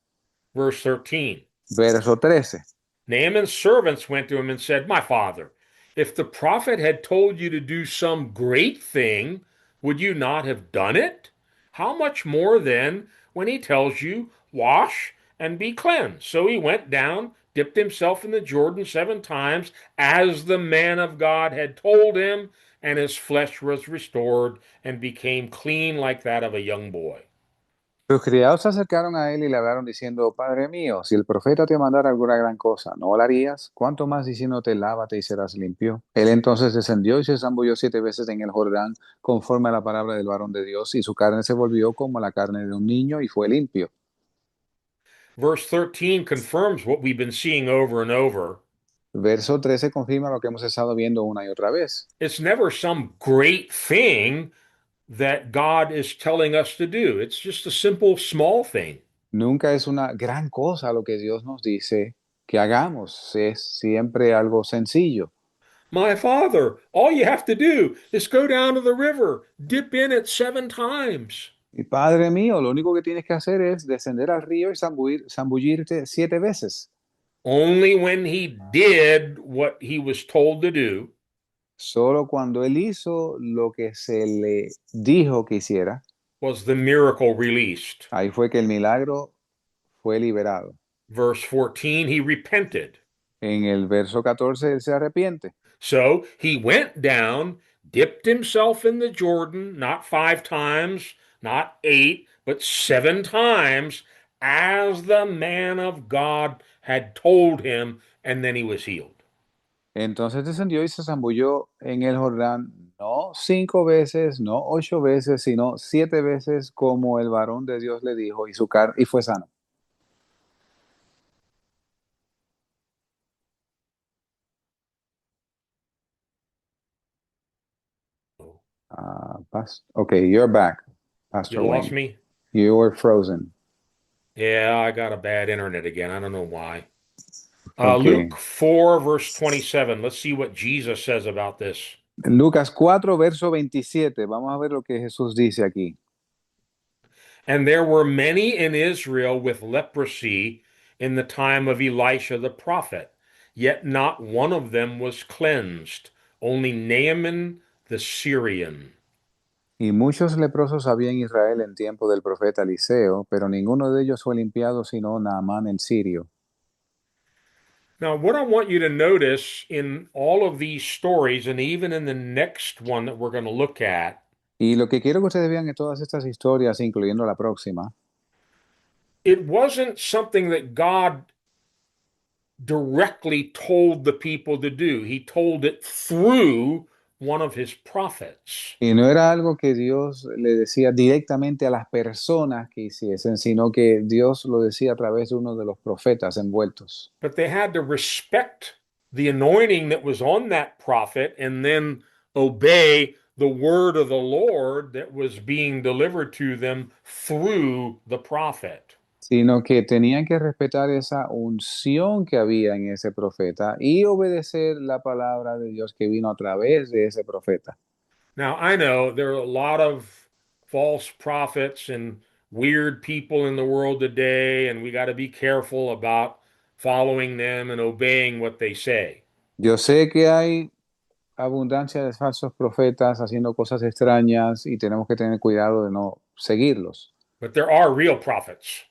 Verse 13. Verso 13. Naaman's servants went to him and said, My father, if the prophet had told you to do some great thing, would you not have done it? How much more then when he tells you, Wash and be cleansed? So he went down, dipped himself in the Jordan 7 times, as the man of God had told him, and his flesh was restored and became clean like that of a young boy. Sus criados se acercaron a él y le hablaron diciendo, Padre mío, si el profeta te mandara alguna gran cosa, ¿no la harías? ¿Cuánto más diciéndote, lávate y serás limpio? Él entonces descendió y se zambulló 7 veces en el Jordán, conforme a la palabra del varón de Dios, y su carne se volvió como la carne de un niño y fue limpio. Verse 13 confirms what we've been seeing over and over. Verso 13 confirma lo que hemos estado viendo una y otra vez. It's never some great thing that God is telling us to do. It's just a simple, small thing. Nunca es una gran cosa lo que Dios nos dice que hagamos, es siempre algo sencillo. My father, all you have to do is go down to the river, dip in it 7 times. Y Padre mío, lo único que tienes que hacer es descender al río y zambullirte 7 veces. Only when he did what he was told to do Solo cuando él hizo lo que se le dijo que hiciera, was the miracle released. ahí fue que el milagro fue liberado. Verse 14, he repented. En el verso 14, él se arrepiente. So he went down, dipped himself in the Jordan, not 5 times, not 8, but 7 times, as the man of God had told him, and then he was healed. Entonces descendió y se zambulló en el Jordán, no 5 veces, no 8 veces, sino 7 veces, como el varón de Dios le dijo, y fue sano. Okay, you're back, Pastor You lost Wayne. me? You were frozen. Yeah, I got a bad internet again. I don't know why. Okay. Luke 4, verse 27. Let's see what Jesus says about this. Lucas 4, verso 27. Vamos a ver lo que Jesús dice aquí. And there were many in Israel with leprosy in the time of Elisha the prophet, yet not one of them was cleansed, only Naaman the Syrian. Y muchos leprosos había en Israel en tiempo del profeta Eliseo, pero ninguno de ellos fue limpiado sino Naamán el sirio. Now, what I want you to notice in all of these stories, and even in the next one that we're going to look at, Y lo que quiero que ustedes vean en todas estas historias, incluyendo la próxima, it wasn't something that God directly told the people to do. He told it through one of his prophets. y no era algo que Dios le decía directamente a las personas que hiciesen, sino que Dios lo decía a través de uno de los profetas envueltos. But they had to respect the anointing that was on that prophet and then obey the word of the Lord that was being delivered to them through the prophet. Sino que tenían que respetar esa unción que había en ese profeta y obedecer la palabra de Dios que vino a través de ese profeta. Now, I know there are a lot of false prophets and weird people in the world today, and we got to be careful about following them and obeying what they say. Yo sé que hay abundancia de falsos profetas haciendo cosas extrañas y tenemos que tener cuidado de no seguirlos, But there are real prophets.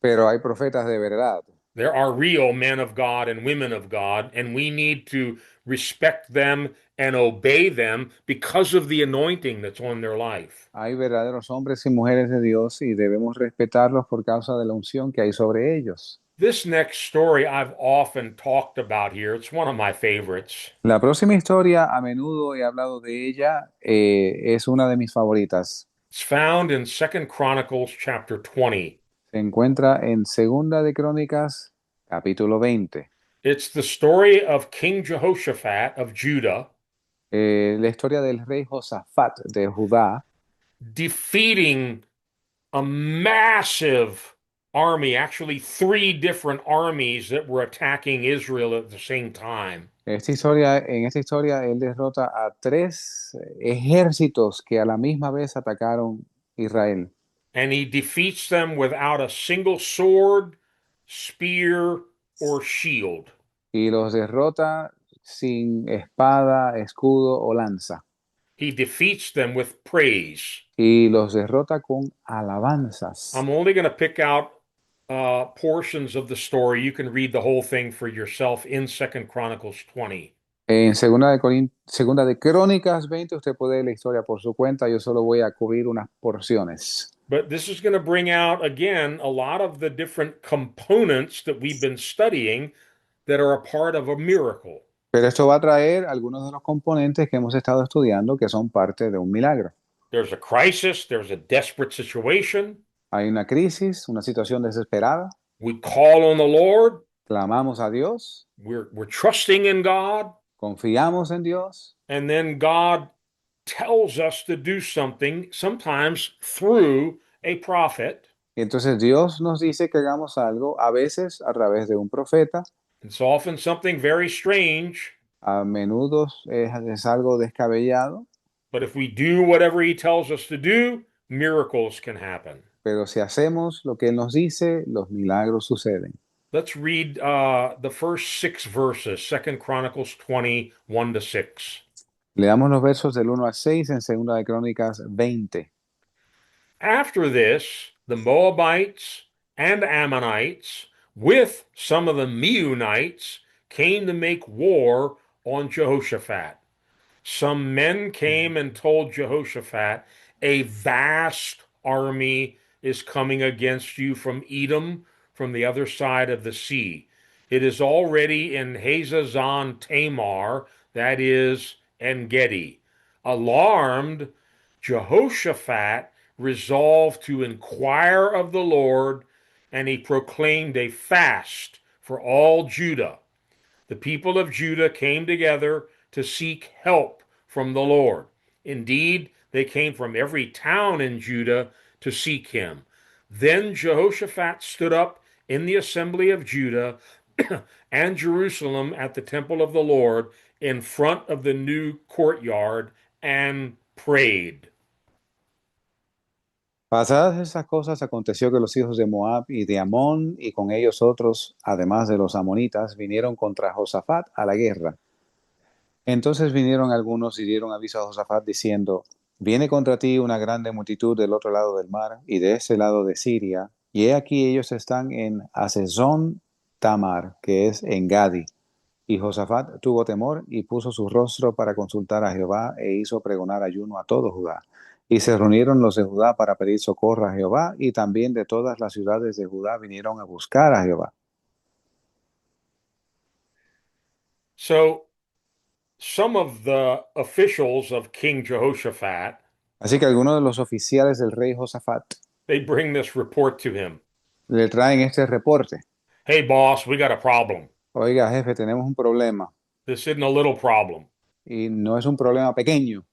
pero hay profetas de verdad. There are real men of God and women of God, and we need to respect them and obey them because of the anointing that's on their life. Hay verdaderos hombres y mujeres de Dios y debemos respetarlos por causa de la unción que hay sobre ellos. This next story I've often talked about here. It's one of my favorites. La próxima historia, a menudo he hablado de ella, es una de mis favoritas. It's found in Second Chronicles chapter 20. Se encuentra en Segunda de Crónicas, capítulo 20. It's the story of King Jehoshaphat of Judah La historia del rey Josafat de Judá, defeating a massive army, actually three different armies that were attacking Israel at the same time. en esta historia, él derrota a tres ejércitos que a la misma vez atacaron Israel And he defeats them without a single sword, spear, or shield. y los derrota sin espada, escudo o lanza He defeats them with praise. y los derrota con alabanzas. I'm only going to pick out portions of the story. You can read the whole thing for yourself in Second Chronicles 20. En Segunda de Crónicas 20 usted puede leer la historia por su cuenta, yo solo voy a cubrir unas porciones. But this is going to bring out, again, a lot of the different components that we've been studying that are a part of a miracle. Pero esto va a traer algunos de los componentes que hemos estado estudiando que son parte de un milagro. There's a crisis, there's a desperate situation. Hay una crisis, una situación desesperada, We call on the Lord, clamamos a Dios, we're trusting in God, confiamos en Dios and then God tells us to do something, sometimes through a prophet. y entonces Dios nos dice que hagamos algo, a veces a través de un profeta, It's often something very strange, a menudo es algo descabellado, but if we do whatever he tells us to do, miracles can happen. pero si hacemos lo que Él nos dice, los milagros suceden. Let's read the first 6 verses, Second Chronicles 20, 1 to 6. Leamos los versos del 1 al 6 en Segunda de Crónicas 20. After this, the Moabites and Ammonites, with some of the Meunites, came to make war on Jehoshaphat. Some men came and told Jehoshaphat, a vast army is coming against you from Edom, from the other side of the sea. It is already in Hazazon Tamar, that is, En Gedi. Alarmed, Jehoshaphat resolved to inquire of the Lord, and he proclaimed a fast for all Judah. The people of Judah came together to seek help from the Lord. Indeed, they came from every town in Judah to seek him. Then Jehoshaphat stood up in the assembly of Judah and Jerusalem at the temple of the Lord in front of the new courtyard and prayed. Pasadas estas cosas, aconteció que los hijos de Moab y de Amón, y con ellos otros, además de los amonitas, vinieron contra Josafat a la guerra. Entonces vinieron algunos y dieron aviso a Josafat diciendo, viene contra ti una grande multitud del otro lado del mar y de ese lado de Siria, y he aquí ellos están en Hazezón Tamar, que es en Gadi. Y Josafat tuvo temor y puso su rostro para consultar a Jehová e hizo pregonar ayuno a todo Judá. Y se reunieron los de Judá para pedir socorro a Jehová, y también de todas las ciudades de Judá vinieron a buscar a Jehová. So, some of the officials of King Jehoshaphat, Así que algunos de los oficiales del rey Josafat they bring this report to him. le traen este reporte. Hey, boss, we got a problem. Oiga, jefe, tenemos un problema. This isn't a little problem. Y no es un problema pequeño.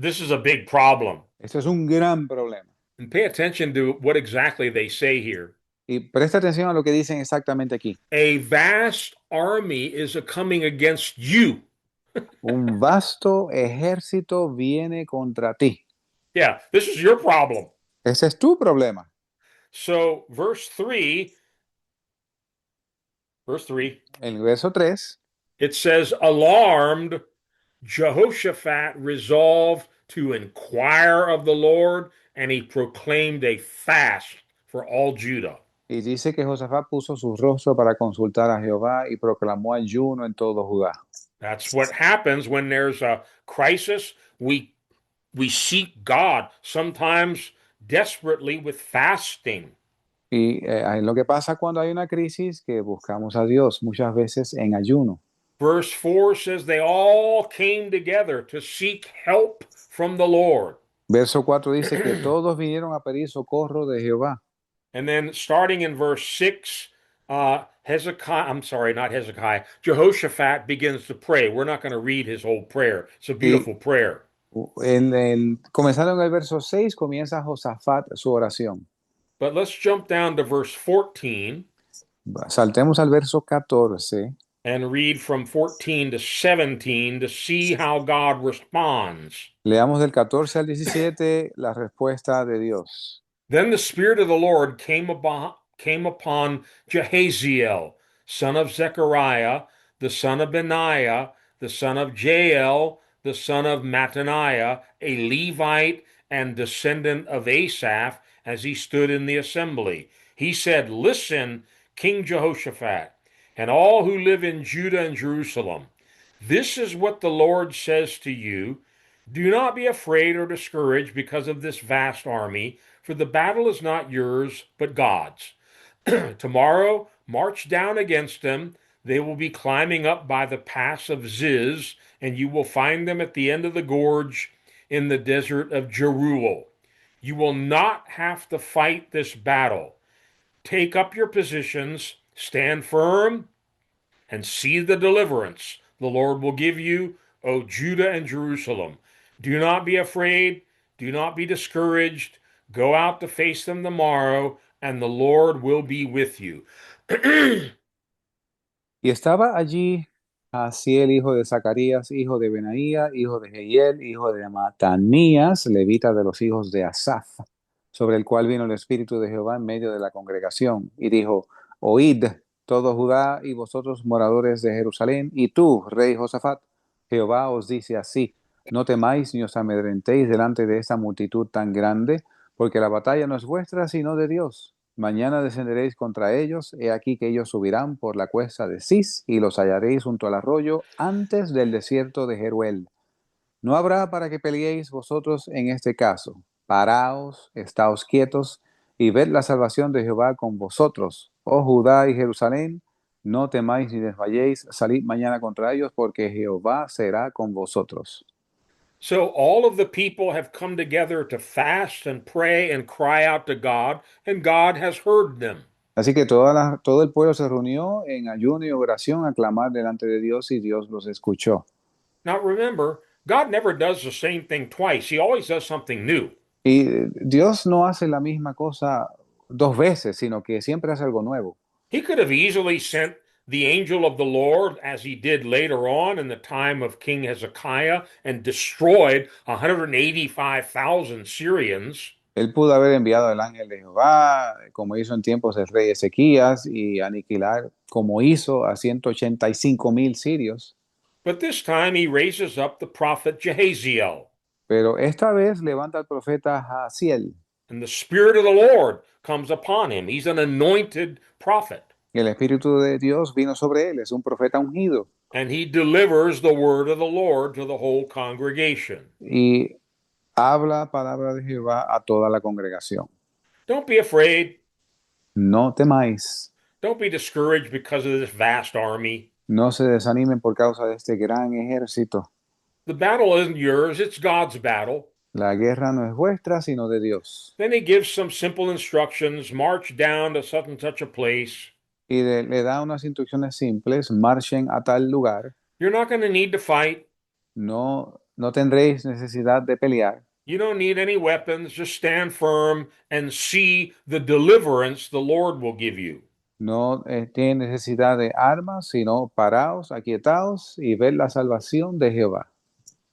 This is a big problem. Esto es un gran problema. And pay attention to what exactly they say here. Y presta atención a lo que dicen exactamente aquí. A vast army is coming against you. Un vasto ejército viene contra ti. Yeah, this is your problem. Ese es tu problema. So, verse 3, En el verso 3, it says, alarmed, Jehoshaphat resolved to inquire of the Lord, and he proclaimed a fast for all Judah. y dice que Josafat puso su rostro para consultar a Jehová y proclamó ayuno en todo Judá. That's what happens when there's a crisis. We seek God, sometimes desperately with fasting. Y lo que pasa cuando hay una crisis, que buscamos a Dios, muchas veces en ayuno. Verse 4 says they all came together to seek help from the Lord. Verso 4 dice que todos vinieron a pedir socorro de Jehová. And then starting in verse 6, not Hezekiah, Jehoshaphat begins to pray. We're not going to read his whole prayer. It's a Y beautiful prayer. comenzando en el verso 6 comienza Josafat su oración. But let's jump down to verse 14 Saltemos al verso 14 and read from 14 to 17 to see how God responds. Leamos del 14 al 17 la respuesta de Dios. Then the Spirit of the Lord came upon Jehaziel, son of Zechariah, the son of Benaiah, the son of Jael, the son of Mattaniah, a Levite and descendant of Asaph, as he stood in the assembly. He said, Listen, King Jehoshaphat, and all who live in Judah and Jerusalem. This is what the Lord says to you. Do not be afraid or discouraged because of this vast army, for the battle is not yours, but God's. Tomorrow, march down against them. They will be climbing up by the pass of Ziz, and you will find them at the end of the gorge in the desert of Jeruel. You will not have to fight this battle. Take up your positions, stand firm, and see the deliverance the Lord will give you, O Judah and Jerusalem. Do not be afraid, do not be discouraged. Go out to face them tomorrow, and the Lord will be with you. Y estaba allí Asiel, hijo de Zacarías, hijo de Benaía, hijo de Jehiel, hijo de Matanías, levita de los hijos de Asaph, sobre el cual vino el Espíritu de Jehová en medio de la congregación, y dijo, Oíd, todo Judá y vosotros moradores de Jerusalén, y tú, rey Josafat, Jehová os dice así, no temáis ni os amedrentéis delante de esta multitud tan grande, porque la batalla no es vuestra, sino de Dios. Mañana descenderéis contra ellos, he aquí que ellos subirán por la cuesta de Cis, y los hallaréis junto al arroyo, antes del desierto de Jeruel. No habrá para que peleéis vosotros en este caso. Paraos, estáos quietos, y ved la salvación de Jehová con vosotros. Oh Judá y Jerusalén, no temáis ni desmayéis, salid mañana contra ellos, porque Jehová será con vosotros. So all of the people have come together to fast and pray and cry out to God, and God has heard them. Así que todo el pueblo se reunió en ayuno y oración a clamar delante de Dios, y Dios los escuchó. Now remember, God never does the same thing twice. He always does something new. Y Dios no hace la misma cosa dos veces, sino que siempre hace algo nuevo. He could have easily sent the angel of the Lord, as he did later on in the time of King Hezekiah, and destroyed 185,000 Syrians. Él pudo haber enviado al ángel de Jehová, como hizo en tiempos del rey Ezequías, y aniquilar, como hizo a 185,000 sirios. But this time he raises up the prophet Jehaziel, Pero esta vez levanta al profeta Jaasiel. and the Spirit of the Lord comes upon him. He's an anointed prophet, El Espíritu de Dios vino sobre él, es un profeta ungido. and he delivers the word of the Lord to the whole congregation. Y habla palabra de Jehová a toda la congregación. Don't be afraid. No temáis, Don't be discouraged because of this vast army. no se desanimen por causa de este gran ejército. The battle isn't yours, it's God's battle. La guerra no es vuestra, sino de Dios. Then he gives some simple instructions: march down to such and such a place. Y le da unas instrucciones simples: marchen a tal lugar, You're not going to need to fight. no tendréis necesidad de pelear, You don't need any weapons. Just stand firm and see the deliverance the Lord will give you. no tienen necesidad de armas, sino paraos, aquietaos y ver la salvación de Jehová.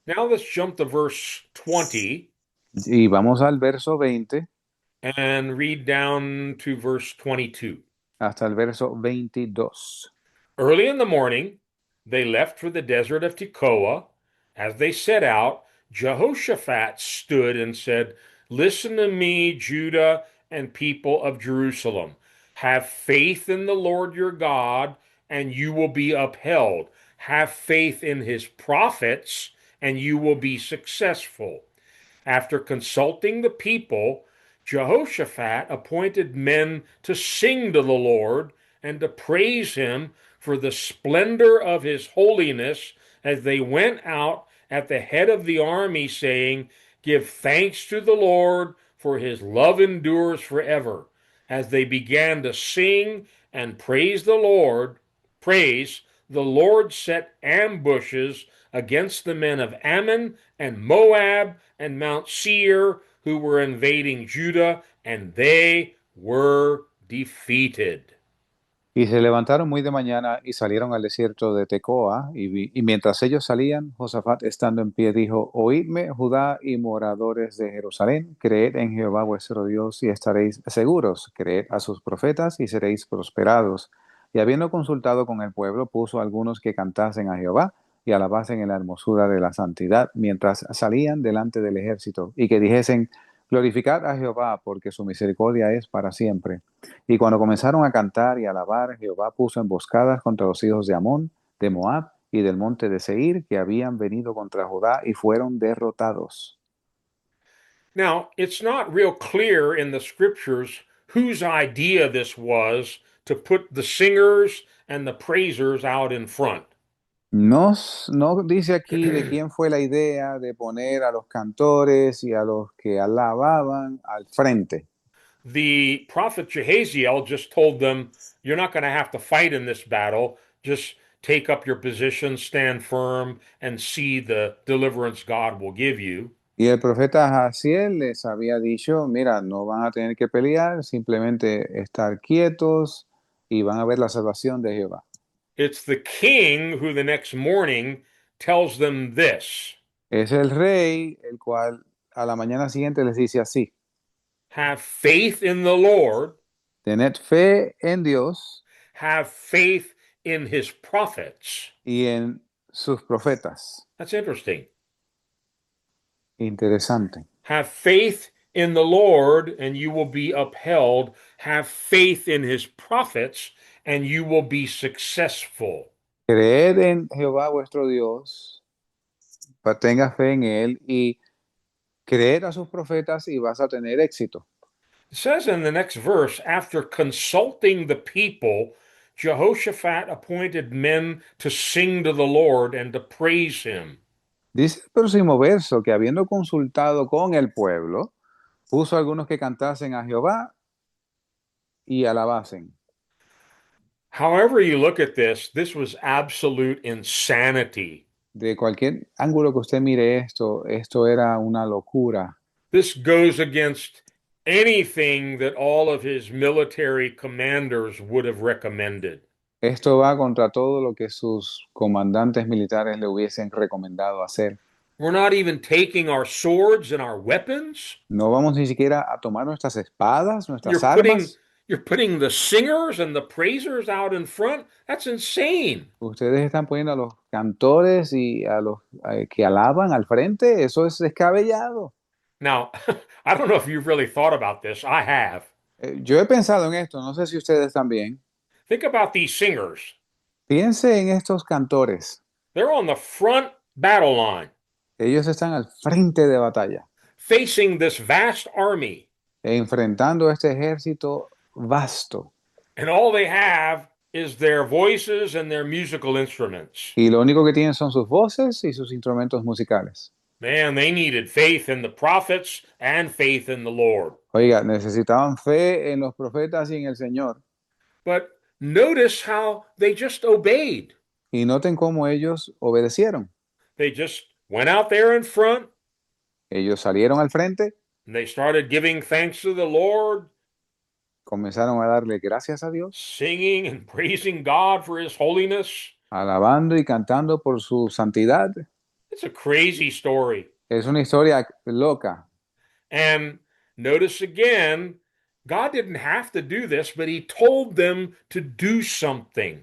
Now let's jump to verse 20 Y vamos al verso 20 and read down to verse 22. hasta el verso 22. Early in the morning, they left for the desert of Tekoa. As they set out, Jehoshaphat stood and said, Listen to me, Judah and people of Jerusalem. Have faith in the Lord your God, and you will be upheld. Have faith in his prophets, and you will be successful. After consulting the people, Jehoshaphat appointed men to sing to the Lord and to praise him for the splendor of his holiness as they went out at the head of the army, saying, Give thanks to the Lord, for his love endures forever. as they began to sing and praise, the Lord set ambushes against the men of Ammon and Moab and Mount Seir who were invading Judah, and they were defeated. Y se levantaron muy de mañana y salieron al desierto de Tecoa, y mientras ellos salían, Josafat estando en pie dijo, Oídme, Judá y moradores de Jerusalén, creed en Jehová vuestro Dios y estaréis seguros, creed a sus profetas y seréis prosperados. Y habiendo consultado con el pueblo, puso a algunos que cantasen a Jehová y alabasen en la hermosura de la santidad, mientras salían delante del ejército, y que dijesen, Glorificad a Jehová, porque su misericordia es para siempre. Y cuando comenzaron a cantar y a alabar, Jehová puso emboscadas contra los hijos de Amón, de Moab y del monte de Seir, que habían venido contra Judá y fueron derrotados. Now, it's not real clear in the scriptures whose idea this was to put the singers and the praisers out in front. No dice aquí de quién fue la idea de poner a los cantores y a los que alababan al frente. The prophet Jehaziel just told them, You're not going to have to fight in this battle. Just take up your position, stand firm, and see the deliverance God will give you. Y el profeta Jaciel les había dicho, mira, no van a tener que pelear, simplemente estar quietos y van a ver la salvación de Jehová. It's the king who the next morning tells them this. Es el rey el cual a la mañana siguiente les dice así, Have faith in the Lord, tened fe en Dios have faith in his prophets. y en sus profetas. That's interesting. Interesante. Have faith in the Lord, and you will be upheld. Have faith in his prophets, and you will be successful. Creed en Jehová vuestro Dios, tenga fe en él y creed a sus profetas y vas a tener éxito. It says in the next verse, after consulting the people, Jehoshaphat appointed men to sing to the Lord and to praise him. Dice el próximo verso que habiendo consultado con el pueblo, puso a algunos que cantasen a Jehová y alabasen. However, you look at this was absolute insanity. De cualquier ángulo que usted mire esto, esto era una locura. This goes against anything that all of his military commanders would have recommended. Esto va contra todo lo que sus comandantes militares le hubiesen recomendado hacer. We're not even taking our swords and our weapons. No vamos ni siquiera a tomar nuestras espadas, nuestras You're putting armas. you're putting the singers and the praisers out in front. That's insane. Ustedes están poniendo a los cantores y a los que alaban al frente. Eso es descabellado. Now, I don't know if you've really thought about this. I have. Yo he pensado en esto, no sé si ustedes también. Think about these singers. Piense en estos cantores. They're on the front battle line, Ellos están al frente de batalla, facing this vast army, enfrentando este ejército vasto. and all they have is their voices and their musical instruments. Y lo único que tienen son sus voces y sus instrumentos musicales. Man, they needed faith in the prophets and faith in the Lord. Oiga, necesitaban fe en los profetas y en el Señor. But notice how they just obeyed. Y noten cómo ellos obedecieron. They just went out there in front Ellos salieron al frente, and they started giving thanks to the Lord, comenzaron a darle gracias a Dios, singing and praising God for his holiness. alabando y cantando por su santidad. It's a crazy story. Es una historia loca. And notice again, God didn't have to do this, but he told them to do something.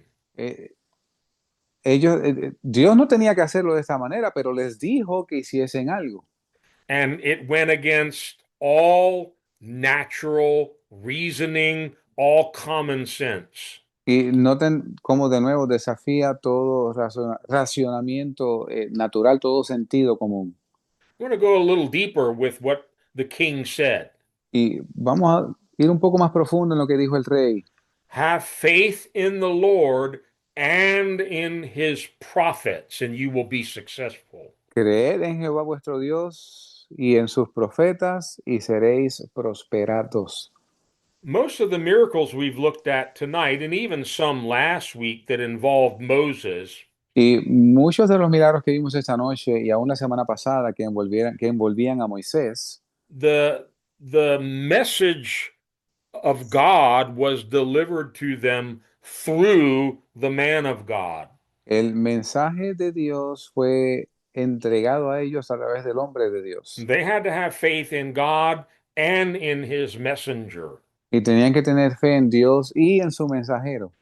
Dios no tenía que hacerlo de esta manera, pero les dijo que hiciesen algo. And it went against all natural reasoning, all common sense. Y noten cómo de nuevo desafía todo racionamiento natural, todo sentido común. I'm going to go a little deeper with what the king said. Y vamos a ir un poco más profundo en lo que dijo el rey. Have faith in the Lord and in his prophets, and you will be successful. Creed en Jehová vuestro Dios y en sus profetas y seréis prosperados. Most of the miracles we've looked at tonight, and even some last week that involved Moses, Y muchos de los milagros que vimos esta noche y aún la semana pasada que envolvían a Moisés, the the message of God was delivered to them through the man of God. el mensaje de Dios fue entregado a ellos a través del hombre de Dios. They had to have faith in God and in his messenger. Y tenían que tener fe en Dios y en su mensajero.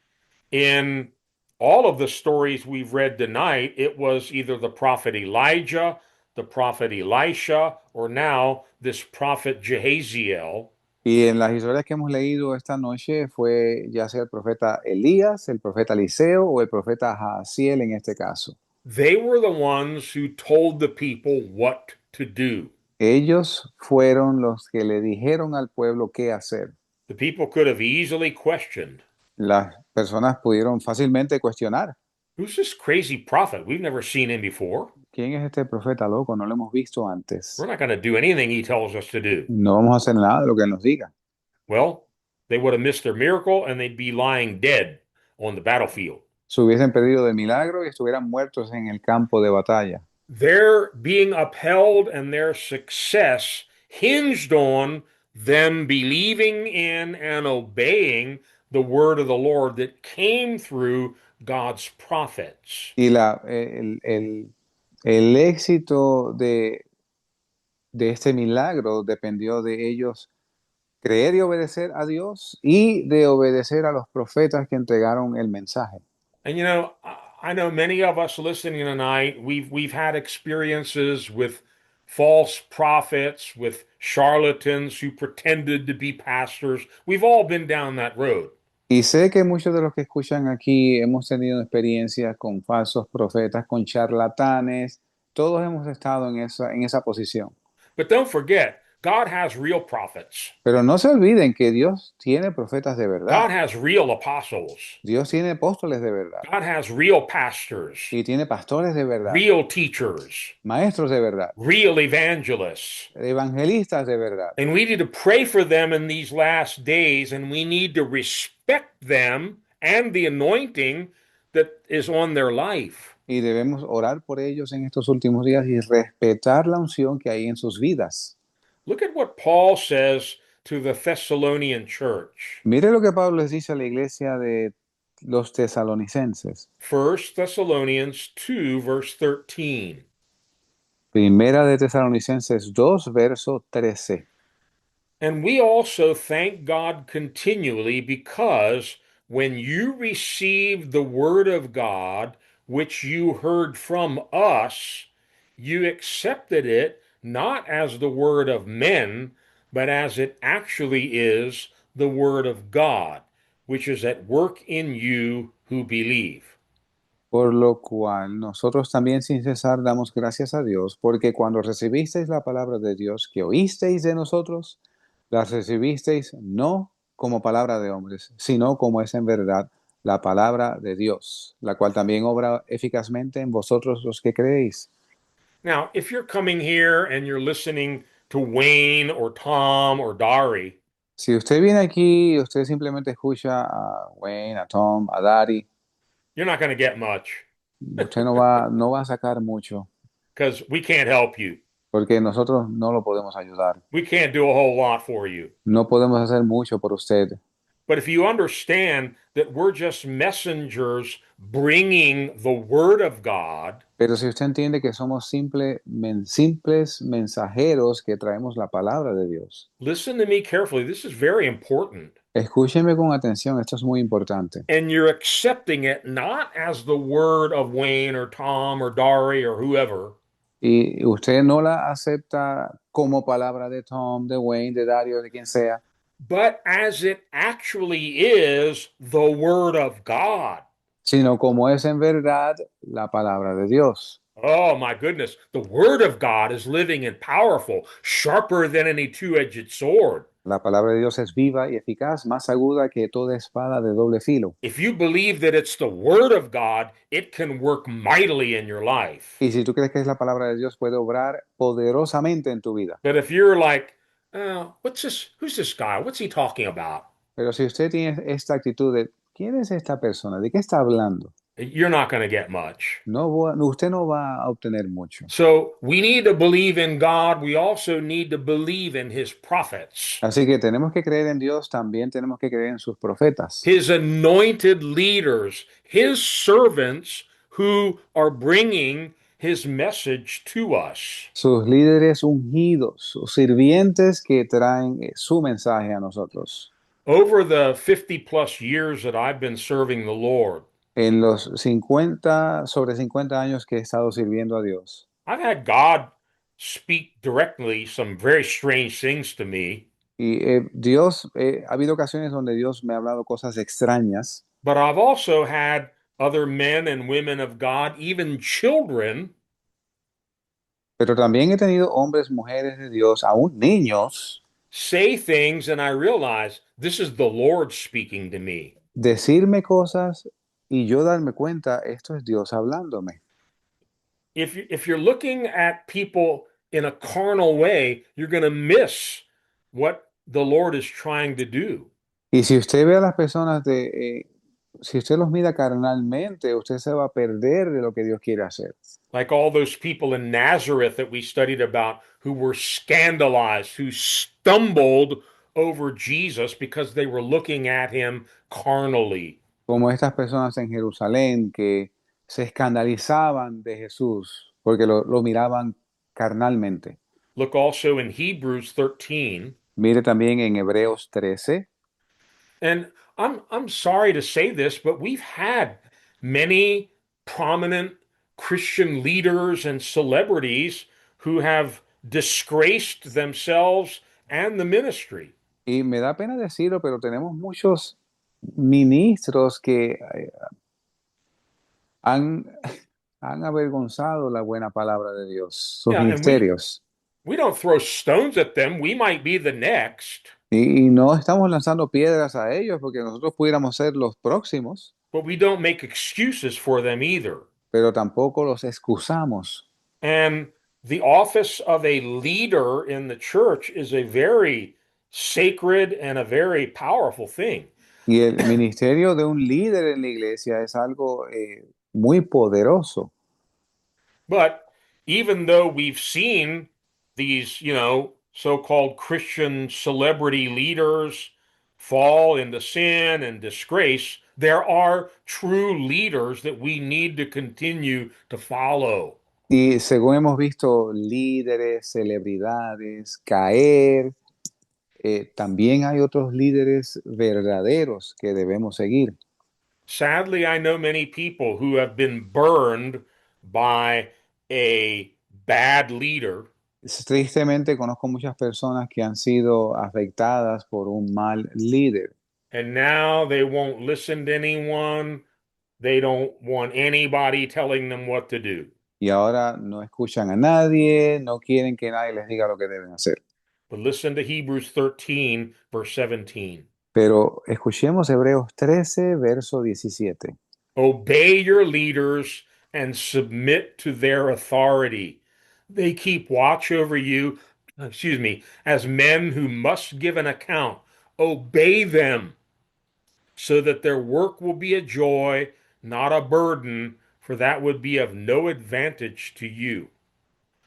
In all of the stories we've read tonight, it was either the prophet Elijah, the prophet Elisha, or now this prophet Jehaziel. Y en las historias que hemos leído esta noche fue ya sea el profeta Elías, el profeta Eliseo o el profeta Jaasiel en este caso. They were the ones who told the people what to do. Ellos fueron los que le dijeron al pueblo qué hacer. The people could have easily questioned, Las personas pudieron fácilmente cuestionar, who's this crazy prophet? We've never seen him before. ¿quién es este profeta loco? No lo hemos visto antes. We're not going to do anything he tells us to do. No vamos a hacer nada de lo que él nos diga. Well, they would have missed their miracle and they'd be lying dead on the battlefield. Se hubiesen perdido de milagro y estuvieran muertos en el campo de batalla. Their being upheld and their success hinged on them believing in and obeying the word of the Lord that came through God's prophets. Y el éxito de este milagro dependió de ellos creer y obedecer a Dios y de obedecer a los profetas que entregaron el mensaje. And you know, I know many of us listening tonight, we've had experiences with false prophets, with charlatans who pretended to be pastors. We've all been down that road. Y sé que muchos de los que escuchan aquí hemos tenido experiencias con falsos profetas, con charlatanes. Todos hemos estado en esa posición. But don't forget, God has real prophets. Pero no se olviden que Dios tiene profetas de verdad. God has real apostles. Dios tiene apóstoles de verdad. God has real pastors, Y tiene pastores de verdad. real teachers, Maestros de verdad. real evangelists. Evangelistas de verdad. And we need to pray for them in these last days, and we need to respect them and the anointing that is on their life. Y debemos orar por ellos en estos últimos días y respetar la unción que hay en sus vidas. Look at what Paul says to the Thessalonian church. Mire lo que Pablo les dice a la iglesia de los tesalonicenses. 1 Thessalonians 2, verse 13. Primera de Tesalonicenses 2, verso 13. And we also thank God continually because when you received the word of God, which you heard from us, you accepted it not as the word of men, but as it actually is the word of God, which is at work in you who believe. Por lo cual nosotros también sin cesar damos gracias a Dios, porque cuando recibisteis la palabra de Dios que oísteis de nosotros, la recibisteis no como palabra de hombres, sino como es en verdad la palabra de Dios, la cual también obra eficazmente en vosotros los que creéis. Now, if you're coming here and you're listening to Wayne or Tom or Dari, Si usted viene aquí y usted simplemente escucha a Wayne, a Tom, a Dari, you're not going to get much usted no va a sacar mucho, because we can't help you. porque nosotros no lo podemos ayudar. We can't do a whole lot for you. No podemos hacer mucho por usted. But if you understand that we're just messengers bringing the word of God, Pero si usted entiende que somos simples mensajeros que traemos la palabra de Dios, listen to me carefully. This is very important. escúcheme con atención, esto es muy importante. And you're accepting it not as the word of Wayne or Tom or Dari or whoever, Y usted no la acepta como palabra de Tom, de Wayne, de Dario, de quien sea, but as it actually is the word of God. sino como es en verdad la palabra de Dios. Oh my goodness. The word of God is living and powerful, sharper than any two-edged sword. La palabra de Dios es viva y eficaz, más aguda que toda espada de doble filo. If you believe that it's the word of God, it can work mightily in your life. Y si tú crees que es la palabra de Dios, puede obrar poderosamente en tu vida. But if you're like, what's this? Who's this guy? What's he talking about? Pero si usted tiene esta actitud de, ¿quién es esta persona? ¿De qué está hablando? you're not going to get much. Usted no va a obtener mucho. So we need to believe in God. We also need to believe in his prophets, Así que tenemos que creer en Dios, también tenemos que creer en sus profetas, his anointed leaders, his servants who are bringing his message to us. sus líderes ungidos, sus sirvientes que traen su mensaje a nosotros. Over the 50 plus years that I've been serving the Lord, En los 50 años que he estado sirviendo a Dios, I've had God speak directly some very strange things to me, y ha habido ocasiones donde Dios me ha hablado cosas extrañas, but I've also had other men and women of God, even children, pero también he tenido hombres, mujeres de Dios, aún niños, say things, and I realize this is the Lord speaking to me. decirme cosas y yo darme cuenta, esto es Dios hablándome. If you're looking at people in a carnal way, you're going to miss what the Lord is trying to do. Y si usted ve a las personas si usted los mira carnalmente, usted se va a perder de lo que Dios quiere hacer. Like all those people in Nazareth that we studied about who were scandalized, who stumbled over Jesus because they were looking at him carnally. Como estas personas en Jerusalén que se escandalizaban de Jesús porque lo miraban carnalmente. Look also in Hebrews 13. Mire también en Hebreos 13. And I'm sorry to say this, but we've had many prominent Christian leaders and celebrities who have disgraced themselves and the ministry. Y me da pena decirlo, pero tenemos muchos ministros que han, han avergonzado la buena palabra de Dios, sus Yeah, and we ministerios. we don't throw stones at them. We might be the next, Y no estamos lanzando piedras a ellos porque nosotros pudiéramos ser los próximos, but we don't make excuses for them either. pero tampoco los excusamos. And the office of a leader in the church is a very sacred and a very powerful thing. Y el ministerio de un líder en la iglesia es algo muy poderoso. But even though we've seen these, so-called Christian celebrity leaders fall into sin and disgrace, there are true leaders that we need to continue to follow. Y según hemos visto líderes, celebridades caer, también hay otros líderes verdaderos que debemos seguir. Sadly, I know many people who have been burned by a bad leader, Tristemente conozco muchas personas que han sido afectadas por un mal líder and now they won't listen to anyone. They don't want anybody telling them what to do. y ahora no escuchan a nadie, no quieren que nadie les diga lo que deben hacer. But listen to Hebrews 13, verse 17. Pero escuchemos Hebreos 13, verso 17. Obey your leaders and submit to their authority. They keep watch over you, as men who must give an account. Obey them so that their work will be a joy, not a burden, for that would be of no advantage to you.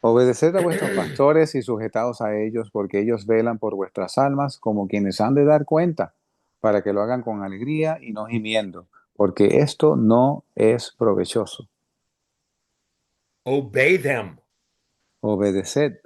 Obedeced a vuestros pastores y sujetaos a ellos, porque ellos velan por vuestras almas como quienes han de dar cuenta, para que lo hagan con alegría y no gimiendo, porque esto no es provechoso. Obey them. Obedeced.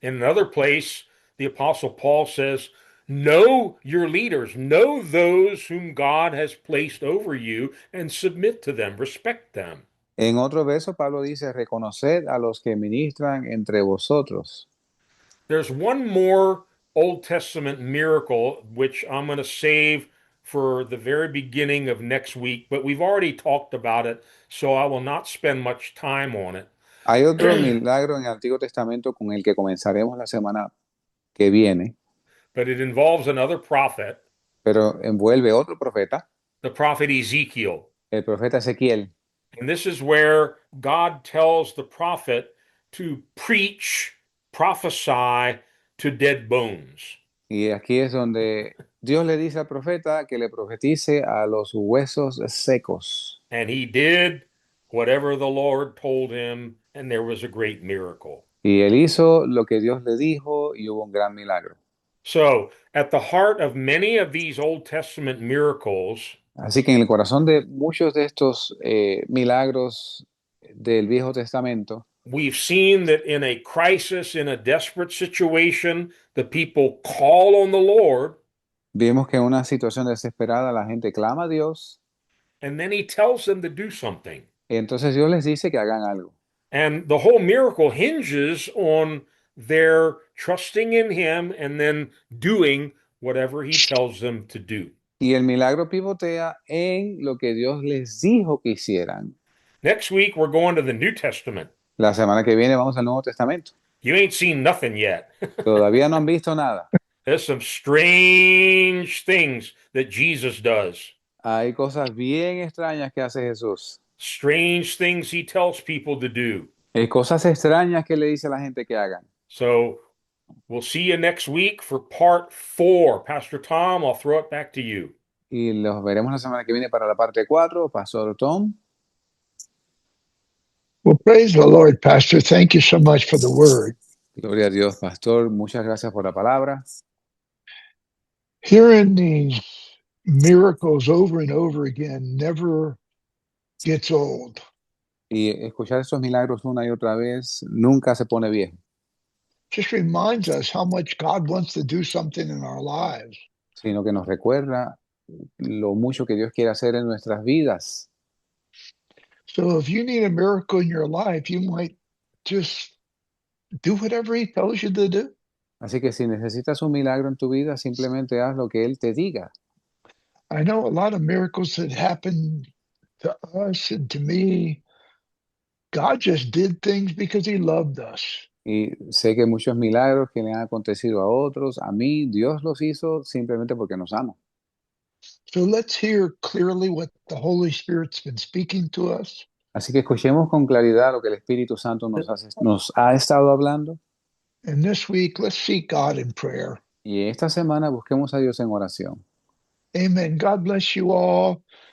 In another place, the Apostle Paul says, know your leaders, know those whom God has placed over you, and submit to them, respect them. En otro verso, Pablo dice, reconoced a los que ministran entre vosotros. There's one more Old Testament miracle, which I'm going to save for the very beginning of next week, but we've already talked about it, so I will not spend much time on it. Hay otro milagro en el Antiguo Testamento con el que comenzaremos la semana que viene, But it involves another prophet, pero envuelve otro profeta, the prophet Ezekiel. el profeta Ezequiel. And this is where God tells the prophet to preach, prophesy to dead bones. Y aquí es donde Dios le dice al profeta que le profetice a los huesos secos. And he did whatever the Lord told him, and there was a great miracle. Y él hizo lo que Dios le dijo y hubo un gran milagro. So, at the heart of many of these Old Testament miracles, Así que en el corazón de muchos de estos milagros del Viejo Testamento, we've seen that in a crisis, in a desperate situation, the people call on the Lord, vemos que en una situación desesperada la gente clama a Dios and then he tells them to do something. y entonces Dios les dice que hagan algo. And the whole miracle hinges on their trusting in him and then doing whatever he tells them to do. Y el milagro pivotea en lo que Dios les dijo que hicieran. Next week, we're going to the New Testament. La semana que viene vamos al Nuevo Testamento. You ain't seen nothing yet. Todavía no han visto nada. There's some strange things that Jesus does, Hay cosas bien extrañas que hace Jesús. strange things he tells people to do. Hay cosas extrañas que le dice a la gente que hagan. So we'll see you next week for part 4. Pastor Tom, I'll throw it back to you. Y los veremos la semana que viene para la parte 4. Pastor Tom. Well, praise the Lord, Pastor. Thank you so much for the word. Gloria a Dios, Pastor. Muchas gracias por la palabra. Hearing these miracles over and over again never gets old. Y escuchar esos milagros una y otra vez nunca se pone viejo, Just reminds us how much God wants to do something in our lives. sino que nos recuerda lo mucho que Dios quiere hacer en nuestras vidas. So if you need a miracle in your life, you might just do whatever He tells you to do. Así que si necesitas un milagro en tu vida, simplemente haz lo que Él te diga. I know a lot of miracles that happened to us and to me. God just did things because He loved us. Y sé que muchos milagros que le han acontecido a otros, a mí, Dios los hizo simplemente porque nos ama. So let's hear clearly what the Holy Spirit's been speaking to us. Así que escuchemos con claridad lo que el Espíritu Santo nos ha estado hablando. And this week, let's seek God in prayer. Y esta semana busquemos a Dios en oración. Amen. God bless you all.